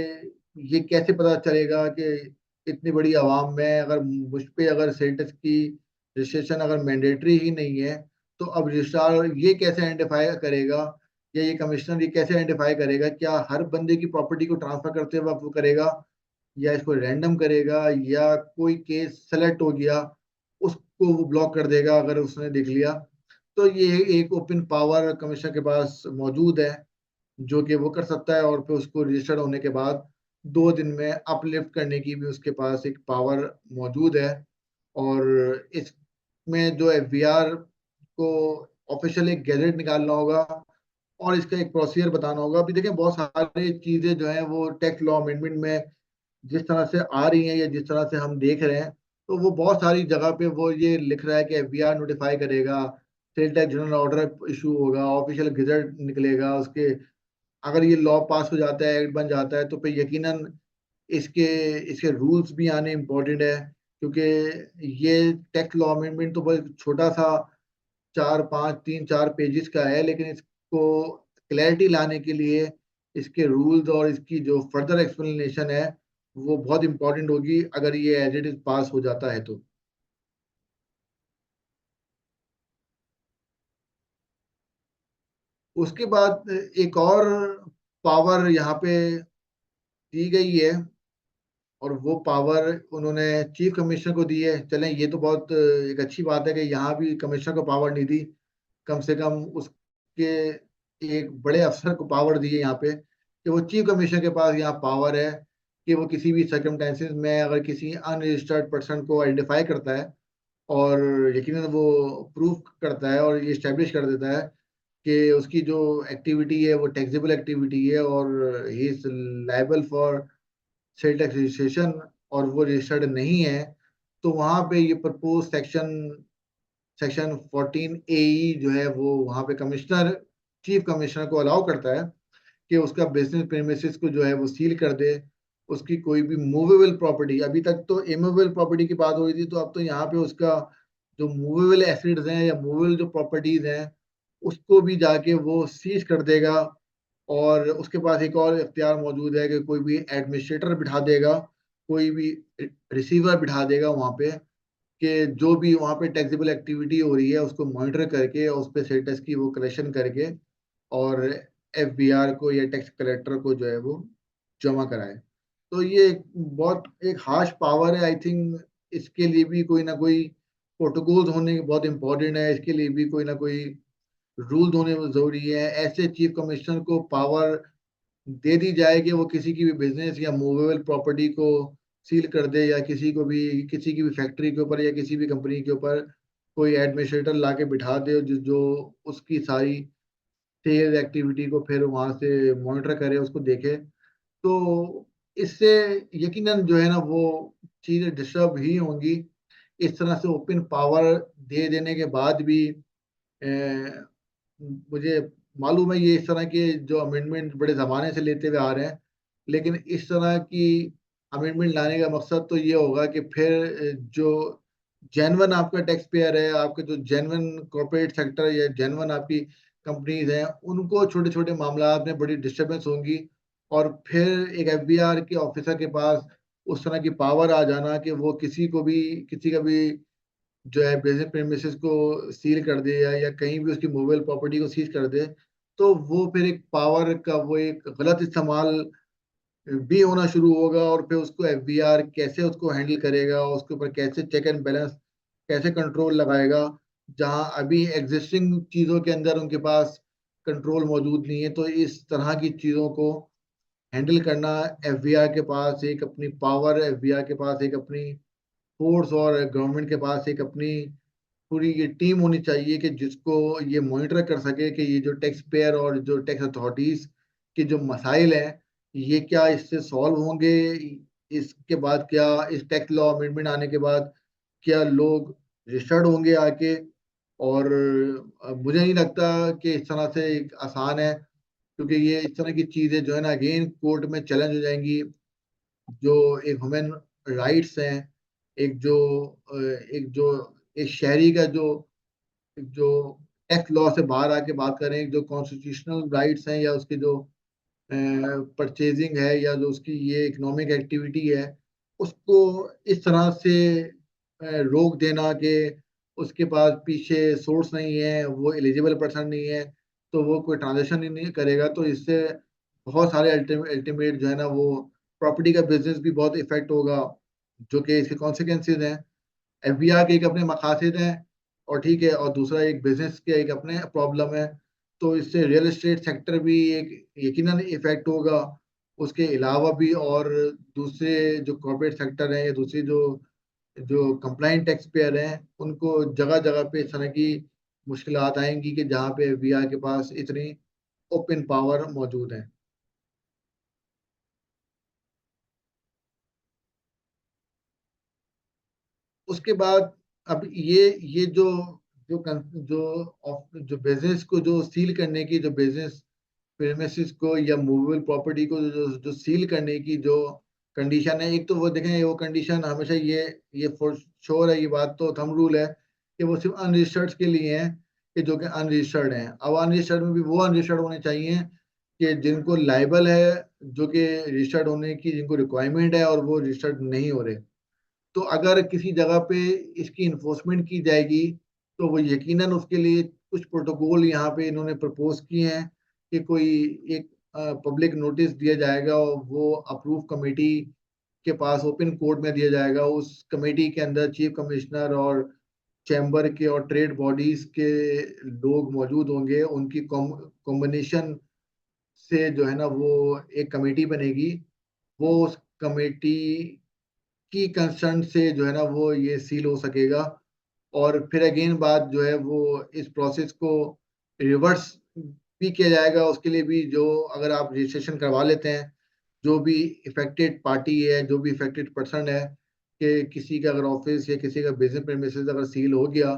ये कैसे पता चलेगा कि इतनी बड़ी आवाम में अगर मुझ पे अगर सेंटेंस की रजिस्ट्रेशन अगर मैंडेटरी ही नहीं है, तो अब रजिस्ट्रार ये कैसे आइडेंटिफाई करेगा या ये कमिश्नर ये कैसे आइडेंटिफाई करेगा, क्या हर बंदे की प्रॉपर्टी को ट्रांसफर करते वक्त वो करेगा या इसको रैंडम करेगा या कोई केस सेलेक्ट हो गया उसको वो ब्लॉक कर देगा अगर उसने देख लिया। तो ये एक ओपन पावर कमिश्नर के पास मौजूद है जो कि वो कर सकता है और फिर उसको रजिस्टर्ड होने के बाद 2 दिन में अपलिफ्ट करने की भी उसके पास एक पावर मौजूद है। और इसमें जो एफबीआर को ऑफिशियल एक गैजेट निकालना होगा और इसका एक प्रोसीजर बताना होगा। अभी देखें बहुत सारी चीजें जो है वो टैक्स लॉ अमेंडमेंट में जिस तरह से आ रही हैं या जिस तरह से हम देख रहे हैं, तो वो बहुत सारी जगह पे वो ये लिख रहा है कि एफबीआर नोटिफाई करेगा, sale tax general order issue होगा, ऑफिशियल गैजेट निकलेगा उसके। अगर ये लॉ पास हो जाता है, एक्ट बन जाता है, तो फिर यकीनन इसके इसके रूल्स भी आने इम्पोर्टेंट है, क्योंकि ये टैक्स लॉ अमेंडमेंट तो बहुत छोटा सा 4 5 3 4 पेजेस का है, लेकिन इसको क्लैरिटी लाने के लिए इसके रूल्स और इसकी जो फर्दर एक्सप्लेनेशन है वो बहुत इंपॉर्टेंट होगी अगर ये एज इट इज पास हो जाता है तो। उसके बाद एक और पावर यहाँ पे दी गई है और वो पावर उन्होंने चीफ कमिश्नर को दी है। चलें, ये तो बहुत एक अच्छी बात है कि यहाँ भी कमिश्नर को पावर नहीं दी, कम से कम उसके एक बड़े अफसर को पावर दी है यहाँ पे कि वो चीफ कमिश्नर के पास यहाँ पावर है कि वो किसी भी सर्कमस्टेंसेस में अगर किसी अनरजिस्टर्ड पर्सन को आइडेंटिफाई करता है और यकीनन वो प्रूफ करता है और ये स्टैब्लिश कर देता है कि उसकी जो एक्टिविटी है वो टैक्सेबल एक्टिविटी है और he is liable for sale tax registration और वो रजिस्टर्ड नहीं है, तो वहां पे ये प्रपोज सेक्शन सेक्शन 14 ए जो है वो वहां पे कमिश्नर चीफ कमिश्नर को अलाउ करता है कि उसका बिजनेस प्रेमिसेस को जो है वो सील कर दे। उसकी कोई भी मूवेबल प्रॉपर्टी, अभी तक तो इमूवेबल प्रॉपर्टी की बात हो रही थी, तो अब तो यहाँ पे उसका जो मूवेबल एसेट्स हैं या मूवेबल जो प्रॉपर्टीज हैं उसको भी जाके वो सीज कर देगा। और उसके पास एक और इख्तियार मौजूद है कि कोई भी एडमिनिस्ट्रेटर बिठा देगा, कोई भी रिसीवर बिठा देगा वहाँ पे कि जो भी वहाँ पे टैक्सेबल एक्टिविटी हो रही है उसको मॉनिटर करके और उस पे स्टेटस की वो कलेक्शन करके और एफबीआर को या टैक्स कलेक्टर को जो है वो जमा कराए। तो ये बहुत एक हार्श पावर है। आई थिंक इसके लिए भी कोई ना कोई प्रोटोकॉल्स होने बहुत इंपॉर्टेंट है, इसके लिए भी कोई ना कोई रूल्स होने जरूरी है। ऐसे चीफ कमिश्नर को पावर दे दी जाए कि वो किसी की भी बिजनेस या मूवेबल प्रॉपर्टी को सील कर दे, या किसी की भी फैक्ट्री के ऊपर या किसी भी कंपनी के ऊपर कोई एडमिनिस्ट्रेटर ला के बिठा दे, जो उसकी सारी सेल्स एक्टिविटी को फिर वहां से मॉनिटर करे, उसको देखे। तो इससे यकीनन जो है ना वो चीजें डिस्टर्ब ही होंगी। इस तरह से ओपन पावर दे देने के बाद भी मुझे मालूम है ये इस तरह के जो अमेंडमेंट बड़े जमाने से लेते हुए आ रहे हैं, लेकिन इस तरह की अमेंडमेंट लाने का मकसद तो ये होगा कि फिर जो जेन्युइन आपका टैक्स पेयर है, आपके जो जेन्युइन कॉर्पोरेट सेक्टर या जेन्युइन आपकी कंपनीज हैं, उनको छोटे छोटे मामला में बड़ी डिस्टरबेंस होंगी। और फिर एक एफबीआर के ऑफिसर के पास उस तरह की पावर आ जाना कि वो किसी का भी जो है बिजनेस प्रेमिसेस को सील कर दे, या कहीं भी उसकी मूवेबल प्रॉपर्टी को सीज कर दे, तो वो फिर एक पावर का वो एक गलत इस्तेमाल भी होना शुरू होगा। और फिर उसको एफबीआर कैसे उसको हैंडल करेगा, उसके ऊपर कैसे चेक एंड बैलेंस, कैसे कंट्रोल लगाएगा, जहां अभी एग्जिस्टिंग चीजों के अंदर उनके पास कंट्रोल मौजूद नहीं है। तो इस तरह की चीजों को हैंडल करना, एफबीआर के पास एक अपनी पावर, एफबीआर के पास एक अपनी फोर्स, और गवर्नमेंट के पास एक अपनी पूरी ये टीम होनी चाहिए कि जिसको ये मॉनिटर कर सके कि ये जो टैक्स पेयर और जो टैक्स अथॉरिटीज के जो मसाइल हैं, ये क्या इससे सॉल्व होंगे। इसके बाद क्या इस टैक्स लॉ अमेंडमेंट आने के बाद क्या लोग रजिस्टर्ड होंगे आके। और मुझे नहीं लगता कि इस तरह से एक आसान है, क्योंकि ये इस तरह की चीजें जो है ना अगेन कोर्ट में चैलेंज हो जाएंगी। जो एक ह्यूमन राइट्स हैं, एक जो एक जो एक शहरी का जो जो टैक्स लॉ से बाहर आके बात करें, जो कॉन्स्टिट्यूशनल राइट्स हैं, या उसके जो परचेजिंग है, या जो उसकी ये इकोनॉमिक एक्टिविटी है, उसको इस तरह से रोक देना कि उसके पास पीछे सोर्स नहीं है, वो एलिजिबल पर्सन नहीं है, तो वो कोई ट्रांजेक्शन ही नहीं करेगा। तो इससे बहुत सारे अल्टीमेट जो है ना वो प्रॉपर्टी का बिजनेस भी बहुत इफेक्ट होगा, जो कि इसके कॉन्सिक्वेंसेज हैं। एफबीआर के एक अपने मकासद हैं, और ठीक है, और दूसरा एक बिजनेस के एक अपने प्रॉब्लम है। तो इससे रियल एस्टेट सेक्टर भी एक यकीनन इफेक्ट होगा। उसके अलावा भी और दूसरे जो कॉर्पोरेट सेक्टर हैं, या दूसरी जो जो कंप्लाइंट टैक्स पेयर हैं, उनको जगह जगह पे इस तरह की मुश्किलात आएंगी कि जहाँ पे एफबीआर के पास इतनी ओपन पावर मौजूद है। उसके बाद अब ये जो जो बिजनेस को जो सील करने की, जो बिजनेस प्रेमिसेस को या मूवेबल प्रॉपर्टी को जो सील करने की जो कंडीशन है, एक तो वो देखें, वो कंडीशन हमेशा ये फॉर श्योर है, ये बात तो थंब रूल है कि वो सिर्फ अनरजिस्टर्ड के लिए हैं, कि जो कि अनरजिस्टर्ड हैं। अब अनरजिस्टर्ड में भी वो अनरजिस्टर्ड होने चाहिए कि जिनको लाइबल है, जो कि रजिस्टर्ड होने की जिनको रिक्वायरमेंट है, और वो रजिस्टर्ड नहीं हो रहे। तो अगर किसी जगह पे इसकी इन्फोर्समेंट की जाएगी, तो वो यकीनन उसके लिए कुछ प्रोटोकॉल यहाँ पे इन्होंने प्रपोज किए हैं कि कोई एक पब्लिक नोटिस दिया जाएगा, और वो अप्रूव कमेटी के पास ओपन कोर्ट में दिया जाएगा। उस कमेटी के अंदर चीफ कमिश्नर और चैम्बर के और ट्रेड बॉडीज के लोग मौजूद होंगे। उनकी कॉम्बिनेशन से जो है ना वो एक कमेटी बनेगी। वो उस कमेटी की कंसर्न से जो है ना वो ये सील हो सकेगा। और फिर अगेन बात जो है वो इस प्रोसेस को रिवर्स भी किया जाएगा। उसके लिए भी जो अगर आप रजिस्ट्रेशन करवा लेते हैं, जो भी इफेक्टेड पार्टी है, जो भी इफेक्टेड पर्सन है, कि किसी का अगर ऑफिस या किसी का बिजनेस प्रेमिसेस अगर सील हो गया,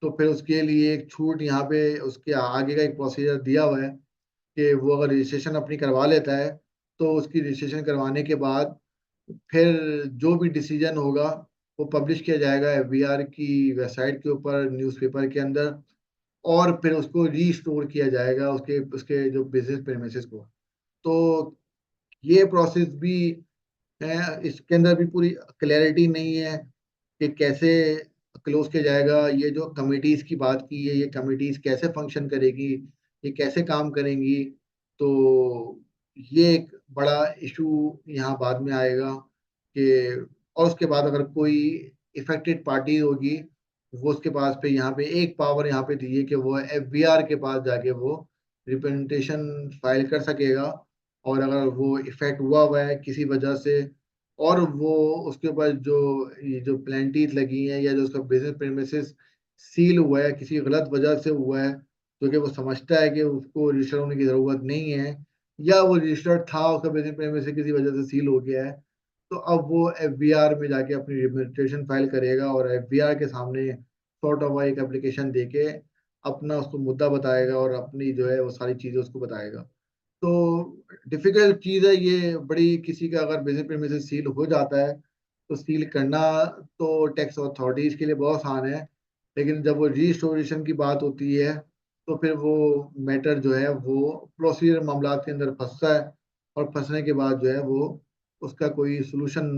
तो फिर उसके लिए एक छूट यहाँ पे उसके आगे का एक प्रोसीजर दिया हुआ है कि वो अगर रजिस्ट्रेशन अपनी करवा लेता है, तो उसकी रजिस्ट्रेशन करवाने के बाद फिर जो भी डिसीजन होगा वो पब्लिश किया जाएगा एफबीआर की वेबसाइट के ऊपर, न्यूज़पेपर के अंदर। और फिर उसको रीस्टोर किया जाएगा उसके उसके जो बिजनेस प्रेमिसेस को। तो ये प्रोसेस भी है, इसके अंदर भी पूरी क्लैरिटी नहीं है कि कैसे क्लोज किया जाएगा। ये जो कमिटीज की बात की है, ये कमिटीज कैसे फंक्शन करेगी, ये कैसे काम करेंगी। तो ये एक बड़ा इशू यहाँ बाद में आएगा कि, और उसके बाद अगर कोई इफेक्टेड पार्टी होगी, वो उसके पास पे यहाँ पे एक पावर यहाँ पे दी है कि वो एफबीआर के पास जाके वो रिप्रेजेंटेशन फाइल कर सकेगा। और अगर वो इफेक्ट हुआ हुआ है किसी वजह से, और वो उसके ऊपर जो ये जो प्लेंटीज लगी हैं या जो उसका बिजनेस प्रेमिसेस सील हुआ है किसी गलत वजह से हुआ है, जो कि वो समझता है कि उसको रजिस्टर होने की जरूरत नहीं है, या वो रजिस्टर्ड था उसका बिजनेस प्रेमिसेस किसी वजह से सील हो गया है, तो अब वो एफबीआर में जाके अपनी रिप्रेजेंटेशन फाइल करेगा और एफबीआर के सामने सॉर्ट ऑफ एक एप्लीकेशन देके अपना उसको मुद्दा बताएगा और अपनी जो है वो सारी चीजें उसको बताएगा। तो डिफिकल्ट चीज है ये बड़ी, किसी का अगर बिजनेस प्रीमिसेस सील हो जाता है तो सील करना तो टैक्स अथॉरिटीज के लिए बहुत आसान है, लेकिन जब वो रीस्टोरेशन की बात होती है तो फिर वो मैटर जो है वो प्रोसीजर मामला के अंदर फंसता है, और फंसने के बाद जो है वो उसका कोई सोल्यूशन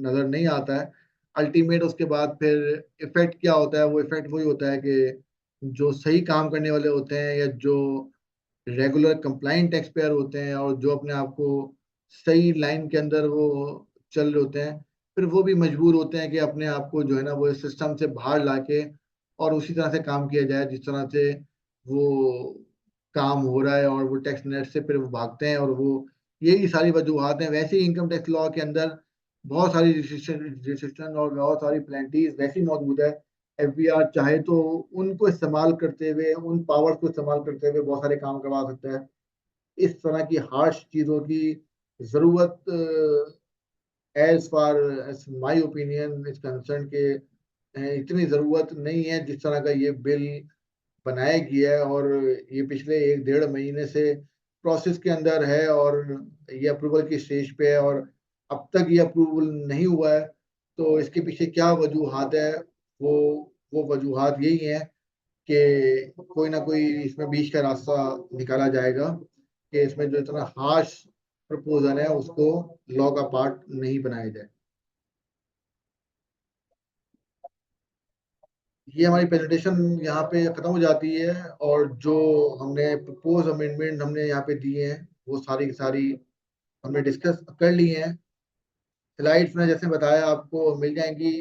नजर नहीं आता है। अल्टीमेट उसके बाद फिर इफेक्ट क्या होता है, वो इफेक्ट वही होता है कि जो सही काम करने वाले होते हैं या जो रेगुलर कंप्लाइंट टैक्स पेयर होते हैं और जो अपने आप को सही लाइन के अंदर वो चल रहे होते हैं, फिर वो भी मजबूर होते हैं कि अपने आप को जो है ना वो सिस्टम से बाहर लाके और उसी तरह से काम किया जाए जिस तरह से वो काम हो रहा है, और वो टैक्स नेट से फिर वो भागते हैं। और वो यही सारी वजूहत हैं। वैसे ही इनकम टैक्स लॉ के अंदर बहुत सारी रिस्ट्रिक्शन और बहुत सारी प्लेंटीज वैसी मौजूद है। एफबीआर चाहे तो उनको इस्तेमाल करते हुए, उन पावर्स को इस्तेमाल करते हुए बहुत सारे काम करवा सकता है। इस तरह की हार्श चीजों की जरूरत, as far as my opinion is concern के, इतनी जरूरत नहीं है जिस तरह का ये बिल बनाया गया है। और ये पिछले 1 डेढ़ महीने से प्रोसेस के अंदर है और ये अप्रूवल की स्टेज पे है, और अब तक ये अप्रूवल नहीं हुआ है। तो इसके पीछे क्या वजूहत है, वो वो वजूहत यही है कि कोई ना कोई इसमें बीच का रास्ता निकाला जाएगा कि इसमें जो इतना हार्श प्रपोजल है उसको लॉ का पार्ट नहीं बनाया जाए। ये हमारी प्रेजेंटेशन यहाँ पे खत्म हो जाती है, और जो हमने प्रपोज अमेंडमेंट हमने यहाँ पे दिए हैं वो सारी की सारी हमने डिस्कस कर ली हैं। स्लाइड्स में जैसे बताया आपको मिल जाएंगी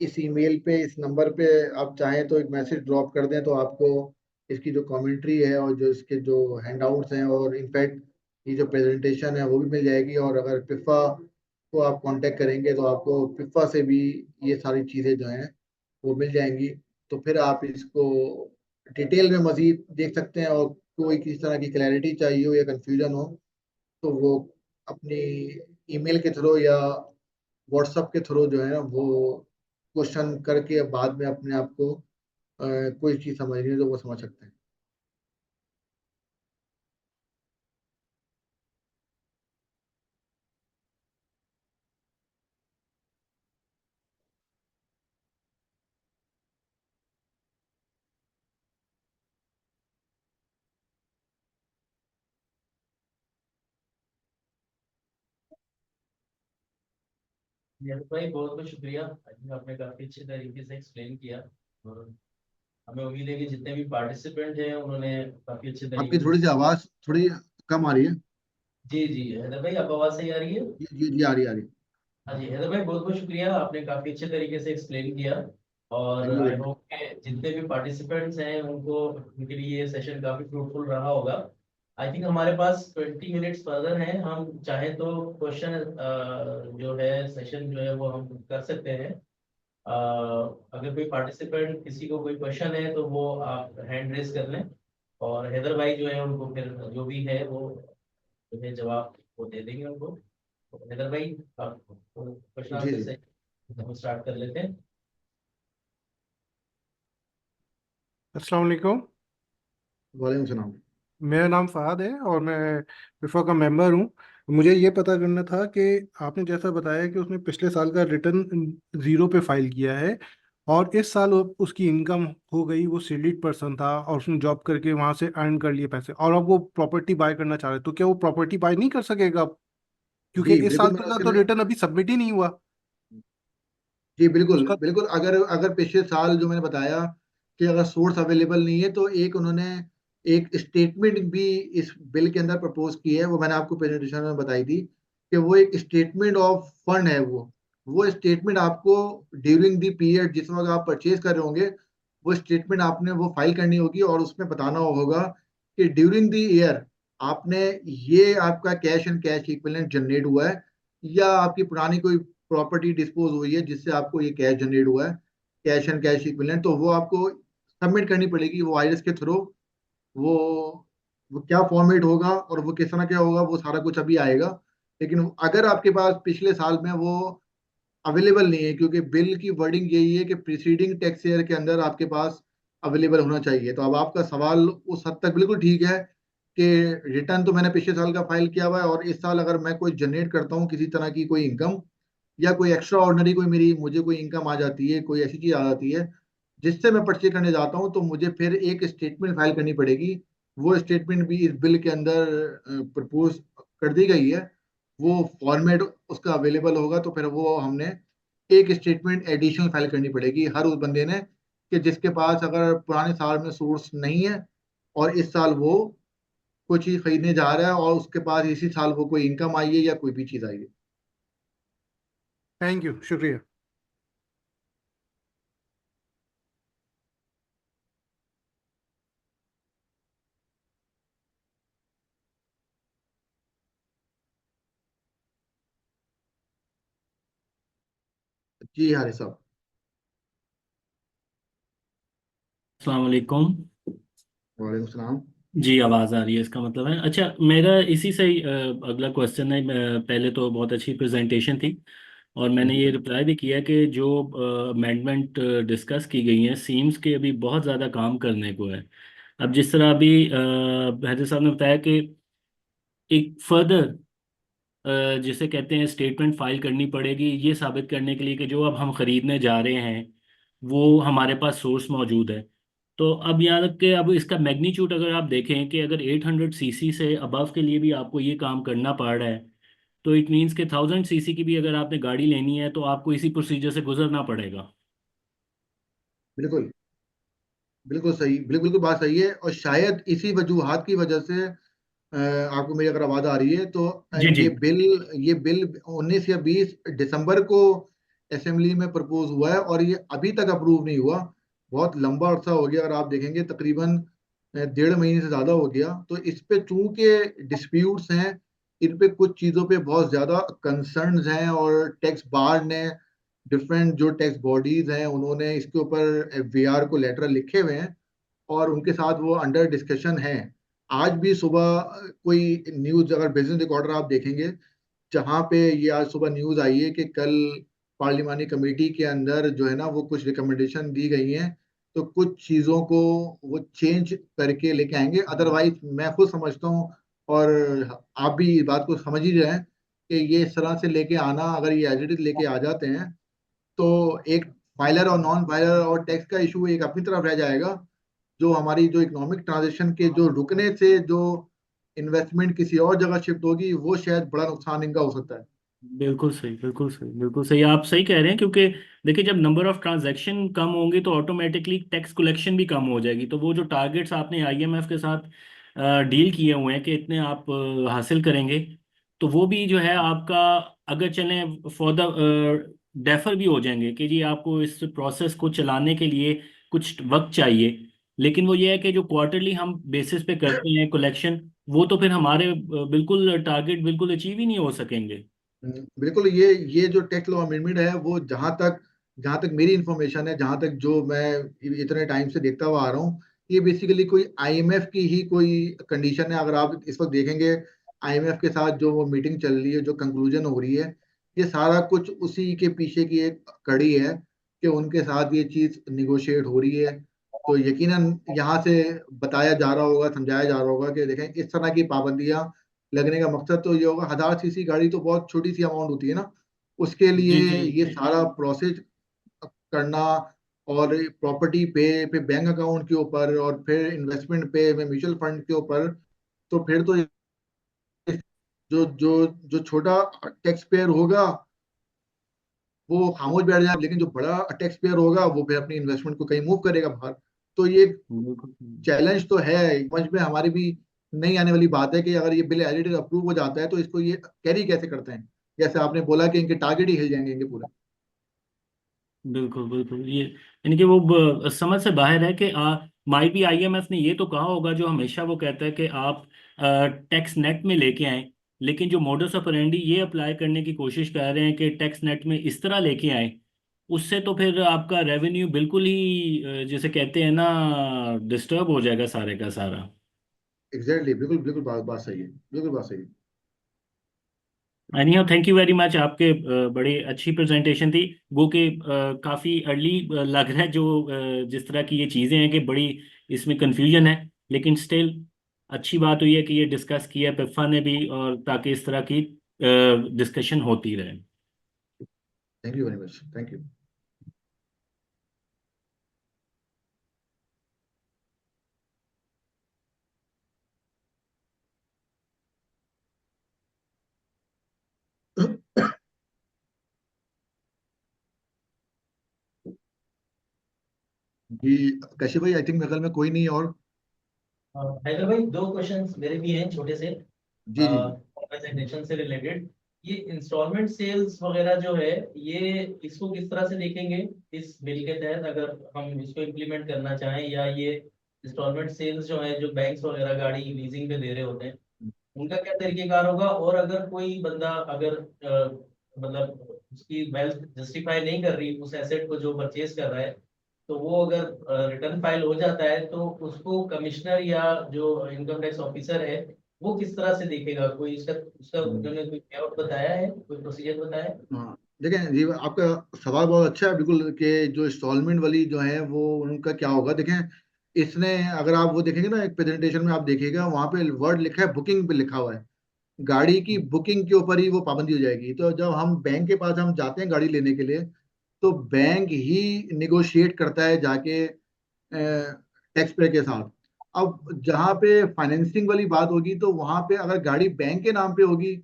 इस ईमेल पे, इस नंबर पे। आप चाहें तो एक मैसेज ड्रॉप कर दें तो आपको इसकी जो कमेंट्री है और जो इसके जो हैंडआउट्स हैं और इनफैक्ट ये जो प्रेजेंटेशन है वो भी मिल जाएगी। और अगर पिफा को आप कांटेक्ट करेंगे तो आपको पिफा से भी ये सारी चीज़ें जो हैं वो मिल जाएंगी। तो फिर आप इसको डिटेल में मजीद देख सकते हैं, और कोई किसी तरह की क्लैरिटी चाहिए हो या कंफ्यूजन हो तो वो अपनी ईमेल के थ्रू या व्हाट्सएप के थ्रू जो है ना वो क्वेश्चन करके बाद में अपने आप को कोई चीज़ समझनी है तो वो समझ सकते हैं। यार भाई बहुत बहुत शुक्रिया। आई थिंक आपने काफी अच्छे तरीके से एक्सप्लेन किया, और हमें उम्मीद है कि जितने भी पार्टिसिपेंट हैं उन्होंने काफी अच्छे आपकी तरीके से थोड़ी सी आवाज़ थोड़ी कम आ रही है। जी जी हैदर भाई, आप आवाज सही आ रही है? जी आ रही आ रही। हाँ जी हैदर भाई, बहुत बहुत शुक्रिया, आपने काफी अच्छे तरीके से एक्सप्लेन किया। और thank you I very much. Hope कि जितने भी पार्टिसिपेंट्स हैं उनको, उनके लिए ये सेशन काफी फ्रूटफुल रहा होगा। आई थिंक हमारे पास 20 मिनट्स फर्दर हैं, हम चाहें तो क्वेश्चन जो है सेशन जो है वो हम कर सकते हैं। अ, अगर कोई पार्टिसिपेंट किसी को कोई क्वेश्चन है तो वो आप हैंड रेज कर लें, और हैदर भाई जो है उनको फिर जो भी है वो जो है जवाब वो दे देंगे उनको। तो हैदर भाई, आप क्वेश्चन जी आंसर जी। से हम स्टार्ट कर लेते हैं। अस्सलाम वालेकुम। वालेकुम सलाम। मेरा नाम फ़हाद है और मैं विफा का मेंबर हूँ। मुझे ये पता करना था कि आपने जैसा बताया कि उसने पिछले साल का रिटर्न ज़ीरो पे फाइल किया है, और इस साल उसकी इनकम हो गई, वो सैलरीड पर्सन था और उसने जॉब करके वहाँ से अर्न कर लिए पैसे, और अब वो प्रॉपर्टी बाय करना चाह रहे हैं, तो क्या वो प्रॉपर्टी बाय नहीं कर सकेगा? क्योंकि जी इस साल बिल्कुल, मैंने का उसके तो लिए, रिटर्न अभी सबमिट ही नहीं हुआ जी बिल्कुल उसका। बिल्कुल, अगर अगर पिछले साल जो मैंने बताया कि अगर सोर्स अवेलेबल नहीं है तो एक उन्होंने एक स्टेटमेंट भी इस बिल के अंदर प्रपोज की है, वो मैंने आपको प्रेजेंटेशन में बताई थी कि वो एक स्टेटमेंट ऑफ फंड है वो, वो स्टेटमेंट आपको ड्यूरिंग द पीरियड जिस वक्त आप परचेज कर रहे होंगे, वो स्टेटमेंट आपने वो फाइल करनी होगी और उसमें बताना होगा कि ड्यूरिंग द ईयर आपने ये आपका cash and cash equivalent generate हुआ है, या आपकी पुरानी कोई प्रॉपर्टी डिस्पोज हुई है जिससे आपको ये कैश जनरेट हुआ है, कैश एंड कैश इक्विवेलेंट, तो वो आपको सबमिट करनी पड़ेगी वो आईरिस के थ्रू। वो वो क्या फॉर्मेट होगा और वो किस तरह क्या होगा वो सारा कुछ अभी आएगा। लेकिन अगर आपके पास पिछले साल में वो अवेलेबल नहीं है, क्योंकि बिल की वर्डिंग यही है कि प्रीसीडिंग टैक्स ईयर के अंदर आपके पास अवेलेबल होना चाहिए, तो अब आपका सवाल उस हद तक बिल्कुल ठीक है कि रिटर्न तो मैंने पिछले साल का फाइल किया हुआ है, और इस साल अगर मैं कोई जनरेट करता हूँ किसी तरह की कोई इनकम, या कोई एक्स्ट्रा ऑर्डिनरी कोई मेरी मुझे कोई इनकम आ जाती है, कोई ऐसी चीज आ जाती है जिससे मैं परचेज करने जाता हूँ, तो मुझे फिर एक स्टेटमेंट फाइल करनी पड़ेगी। वो स्टेटमेंट भी इस बिल के अंदर प्रपोज कर दी गई है। वो फॉर्मेट उसका अवेलेबल होगा, तो फिर वो हमने एक स्टेटमेंट एडिशनल फाइल करनी पड़ेगी हर उस बंदे ने, कि जिसके पास अगर पुराने साल में सोर्स नहीं है और इस साल वो कोई चीज खरीदने जा रहा है और उसके पास इसी साल वो कोई इनकम आई है या कोई भी चीज आई है। थैंक यू, शुक्रिया। जी हारिस साहब। अस्सलाम वालेकुम। वालेकुम सलाम। जी, आवाज़ आ रही है, इसका मतलब है। अच्छा, मेरा इसी से ही अगला क्वेश्चन है। पहले तो बहुत अच्छी प्रेजेंटेशन थी और मैंने ये रिप्लाई भी किया कि जो अमेंडमेंट डिस्कस की गई हैं सीम्स के अभी बहुत ज़्यादा काम करने को है। अब जिस तरह अभी हैदर साहब ने बताया कि एक फर्दर जिसे कहते हैं स्टेटमेंट फाइल करनी पड़ेगी ये साबित करने के लिए कि जो अब हम ख़रीदने जा रहे हैं वो हमारे पास सोर्स मौजूद है। तो अब यहाँ तक कि अब इसका मैग्नीट्यूड अगर आप देखें कि अगर 800 सीसी से अबव के लिए भी आपको ये काम करना पड़ रहा है, तो इट मीन्स कि 1000 सीसी की भी अगर आपने गाड़ी लेनी है तो आपको इसी प्रोसीजर से गुजरना पड़ेगा। बिल्कुल बिल्कुल सही, बिल्कुल बिल्कुल बात सही है, और शायद इसी वजूहात की वजह से आपको मेरी अगर आवाज आ रही है तो जी जी। ये बिल 19 या 20 दिसंबर को असेंबली में प्रपोज हुआ है और ये अभी तक अप्रूव नहीं हुआ। बहुत लंबा अरसा हो गया, अगर आप देखेंगे तकरीबन 1.5 महीने से ज्यादा हो गया। तो इस पे चूंकि डिस्प्यूट्स हैं, इन पे कुछ चीजों पे बहुत ज्यादा कंसर्न्स हैं, और टैक्स बार ने, डिफरेंट जो टैक्स बॉडीज हैं उन्होंने इसके ऊपर एफबीआर को लेटर लिखे हुए हैं, और उनके साथ वो अंडर डिस्कशन है। आज भी सुबह कोई न्यूज, अगर बिजनेस रिकॉर्डर आप देखेंगे, जहां पे ये आज सुबह न्यूज आई है कि कल पार्लिमानी कमेटी के अंदर जो है ना वो कुछ रिकमेंडेशन दी गई हैं, तो कुछ चीजों को वो चेंज करके लेके आएंगे। अदरवाइज मैं खुद समझता हूँ, और आप भी इस बात को समझ ही रहे हैं, कि ये इस तरह से लेके आना, अगर ये एज इट इज लेके आ जाते हैं, तो एक फाइलर और नॉन फाइलर और टैक्स का इशू एक अपनी तरफ रह जाएगा। जो हमारी जो इकोनॉमिक ट्रांजेक्शन के जो रुकने से जो इन्वेस्टमेंट किसी और जगह शिफ्ट होगी, वो शायद बड़ा नुकसान इनका हो सकता है। बिल्कुल सही, बिल्कुल सही, बिल्कुल सही, आप सही कह रहे हैं। क्योंकि देखिए जब नंबर ऑफ ट्रांजैक्शन कम होंगे तो ऑटोमेटिकली टैक्स कलेक्शन भी कम हो जाएगी। तो वो जो टारगेट्स आपने आईएमएफ के साथ डील किए हुए हैं कि इतने आप हासिल करेंगे, तो वो भी जो है आपका अगर चलें फॉर द डेफर भी हो जाएंगे कि जी आपको इस प्रोसेस को चलाने के लिए कुछ वक्त चाहिए। लेकिन वो ये है कि जो क्वार्टरली हम बेसिस पे करते हैं कलेक्शन, वो तो फिर हमारे बिल्कुल टारगेट बिल्कुल अचीव ही नहीं हो सकेंगे। बिल्कुल। ये जो टैक्स लॉ अमेंडमेंट है, वो जहाँ तक मेरी इंफॉर्मेशन है, जहाँ तक जो मैं इतने टाइम से देखता हुआ आ रहा हूँ, ये बेसिकली कोई आईएमएफ की ही कोई कंडीशन है। अगर आप इस वक्त देखेंगे, आईएमएफ के साथ जो वो मीटिंग चल रही है, जो कंक्लूजन हो रही है, ये सारा कुछ उसी के पीछे की एक कड़ी है, कि उनके साथ ये चीज निगोशिएट हो रही है। तो यकीनन यहाँ से बताया जा रहा होगा, समझाया जा रहा होगा कि देखें, इस तरह की पाबंदियां लगने का मकसद तो ये होगा। 1000 सीसी गाड़ी तो बहुत छोटी सी अमाउंट होती है ना, उसके जी लिए जी। ये सारा प्रोसेस करना, और प्रॉपर्टी पे बैंक अकाउंट के ऊपर, और फिर इन्वेस्टमेंट पे म्यूचुअल फंड के ऊपर, तो फिर तो जो जो जो छोटा टैक्स पेयर होगा वो खामोश बैठ जाए, लेकिन जो बड़ा टैक्स पेयर होगा वो फिर अपनी इन्वेस्टमेंट को कहीं मूव करेगा बाहर। तो ये बिल्कुल। चैलेंज तो है, समझ में हमारी भी नहीं आने वाली बात है कि अगर ये बिल एडिट अप्रूव हो जाता है तो इसको ये कैरी कैसे करते हैं। जैसे आपने बोला कि इनके टारगेट ही हिल जाएंगे इनके पूरे। बिल्कुल बिल्कुल, ये यानी कि वो समझ से बाहर है कि माई बी आईएमएफ ने ये तो कहा होगा, जो हमेशा वो कहता है कि आप टैक्स नेट में लेके आए, लेकिन जो मोडस ऑपरेंडी ये अप्लाई करने की कोशिश कर रहे हैं कि टैक्स नेट में इस तरह लेके आए, उससे तो फिर आपका रेवेन्यू बिल्कुल ही जैसे कहते हैं ना, डिस्टर्ब हो जाएगा सारे का सारा। एग्जैक्टली, बिल्कुल बिल्कुल, बात बात सही है, बिल्कुल बात सही है। Anyhow thank you very much, आपके बड़ी अच्छी प्रेजेंटेशन थी। वो कि काफ़ी अर्ली लग रहा है, जो जिस तरह की ये चीज़ें हैं कि बड़ी इसमें कंफ्यूजन है, लेकिन स्टिल अच्छी बात हुई है कि ये डिस्कस किया पिफा ने भी, और ताकि इस तरह की डिस्कशन होती रहे। Thank you very much, thank you. जी, कशिश भाई, आई थिंक मेरे ख्याल में कोई नहीं और। हैदर भाई, दो क्वेश्चंस मेरे भी हैं छोटे से जी जी। प्रेजेंटेशन से रिलेटेड। ये इंस्टॉलमेंट सेल्स वगैरह जो है, ये इसको किस तरह से देखेंगे इस बिल के तहत, अगर हम इसको इम्प्लीमेंट करना चाहें, या ये इंस्टॉलमेंट सेल्स जो है, जो बैंक्स वगैरह गाड़ी लीजिंग पे दे रहे होते हैं, उनका क्या तरीकेकार होगा? और अगर कोई बंदा, अगर मतलब उसकी वेल्थ जस्टिफाई नहीं कर रही उस एसेट को जो परचेज कर रहा है, तो वो अगर रिटर्न फाइल हो जाता है, तो उसको कमिश्नर या जो इनकम टैक्स ऑफिसर है, वो किस तरह से देखेगा? कोई इसका उसका उन्होंने कोई लेआउट बताया है, कोई प्रोसीजर बताया है? हाँ, देखें जी, आपका सवाल बहुत अच्छा है बिल्कुल, कि जो इंस्टॉलमेंट वाली जो है वो उनका क्या होगा। देखें, इसने, अगर आप वो देखेंगे ना, एक प्रेजेंटेशन में आप देखिएगा, वहाँ पे वर्ड लिखा है, बुकिंग पे लिखा हुआ है। गाड़ी की बुकिंग के ऊपर ही वो पाबंदी हो जाएगी। तो जब हम बैंक के पास हम जाते हैं गाड़ी लेने के लिए, तो बैंक ही निगोशिएट करता है जाके टैक्स पेयर के साथ। अब जहाँ पे फाइनेंसिंग वाली बात होगी, तो वहां पे अगर गाड़ी बैंक के नाम पे होगी,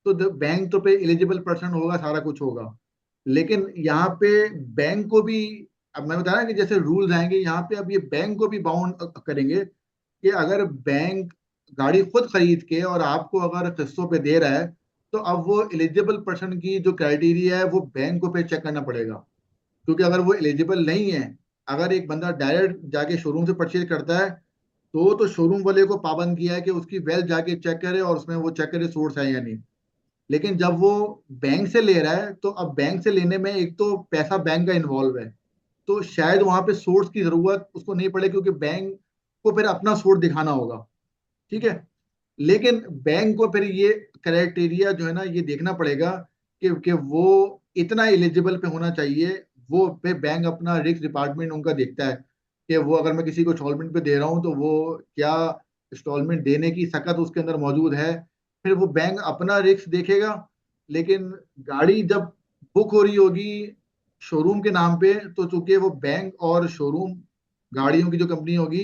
तो बैंक तो पे एलिजिबल पर्सन होगा, सारा कुछ होगा। लेकिन यहाँ पे बैंक को भी, अब मैं बता रहा कि जैसे रूल्स आएंगे यहाँ पे, अब ये बैंक को भी बाउंड करेंगे कि अगर बैंक गाड़ी खुद खरीद के और आपको अगर किस्तों पे दे रहा है, तो अब वो एलिजिबल पर्सन की जो क्राइटेरिया है वो बैंक को पे चेक करना पड़ेगा। क्योंकि अगर वो एलिजिबल नहीं है, अगर एक बंदा डायरेक्ट जाके शोरूम से परचेज करता है, तो शोरूम वाले को पाबंद किया है कि उसकी वेल्थ जाके चेक करे, और उसमें वो चेक करे सोर्स है या नहीं। लेकिन जब वो बैंक से ले रहा है, तो अब बैंक से लेने में एक तो पैसा बैंक का इन्वॉल्व है, तो शायद वहां पे सोर्स की जरूरत उसको नहीं पड़े, क्योंकि बैंक को फिर अपना सोर्स दिखाना होगा। ठीक है। लेकिन बैंक को फिर ये क्राइटेरिया जो है ना, ये देखना पड़ेगा कि वो इतना एलिजिबल पे होना चाहिए। वो पे बैंक अपना रिस्क डिपार्टमेंट उनका देखता है कि वो, अगर मैं किसी को इंस्टॉलमेंट पे दे रहा हूँ, तो वो क्या इंस्टॉलमेंट देने की सकत उसके अंदर मौजूद है। फिर वो बैंक अपना रिस्क देखेगा। लेकिन गाड़ी जब बुक हो रही होगी शोरूम के नाम पे, तो चूंकि वो बैंक और शोरूम, गाड़ियों की जो कंपनी होगी,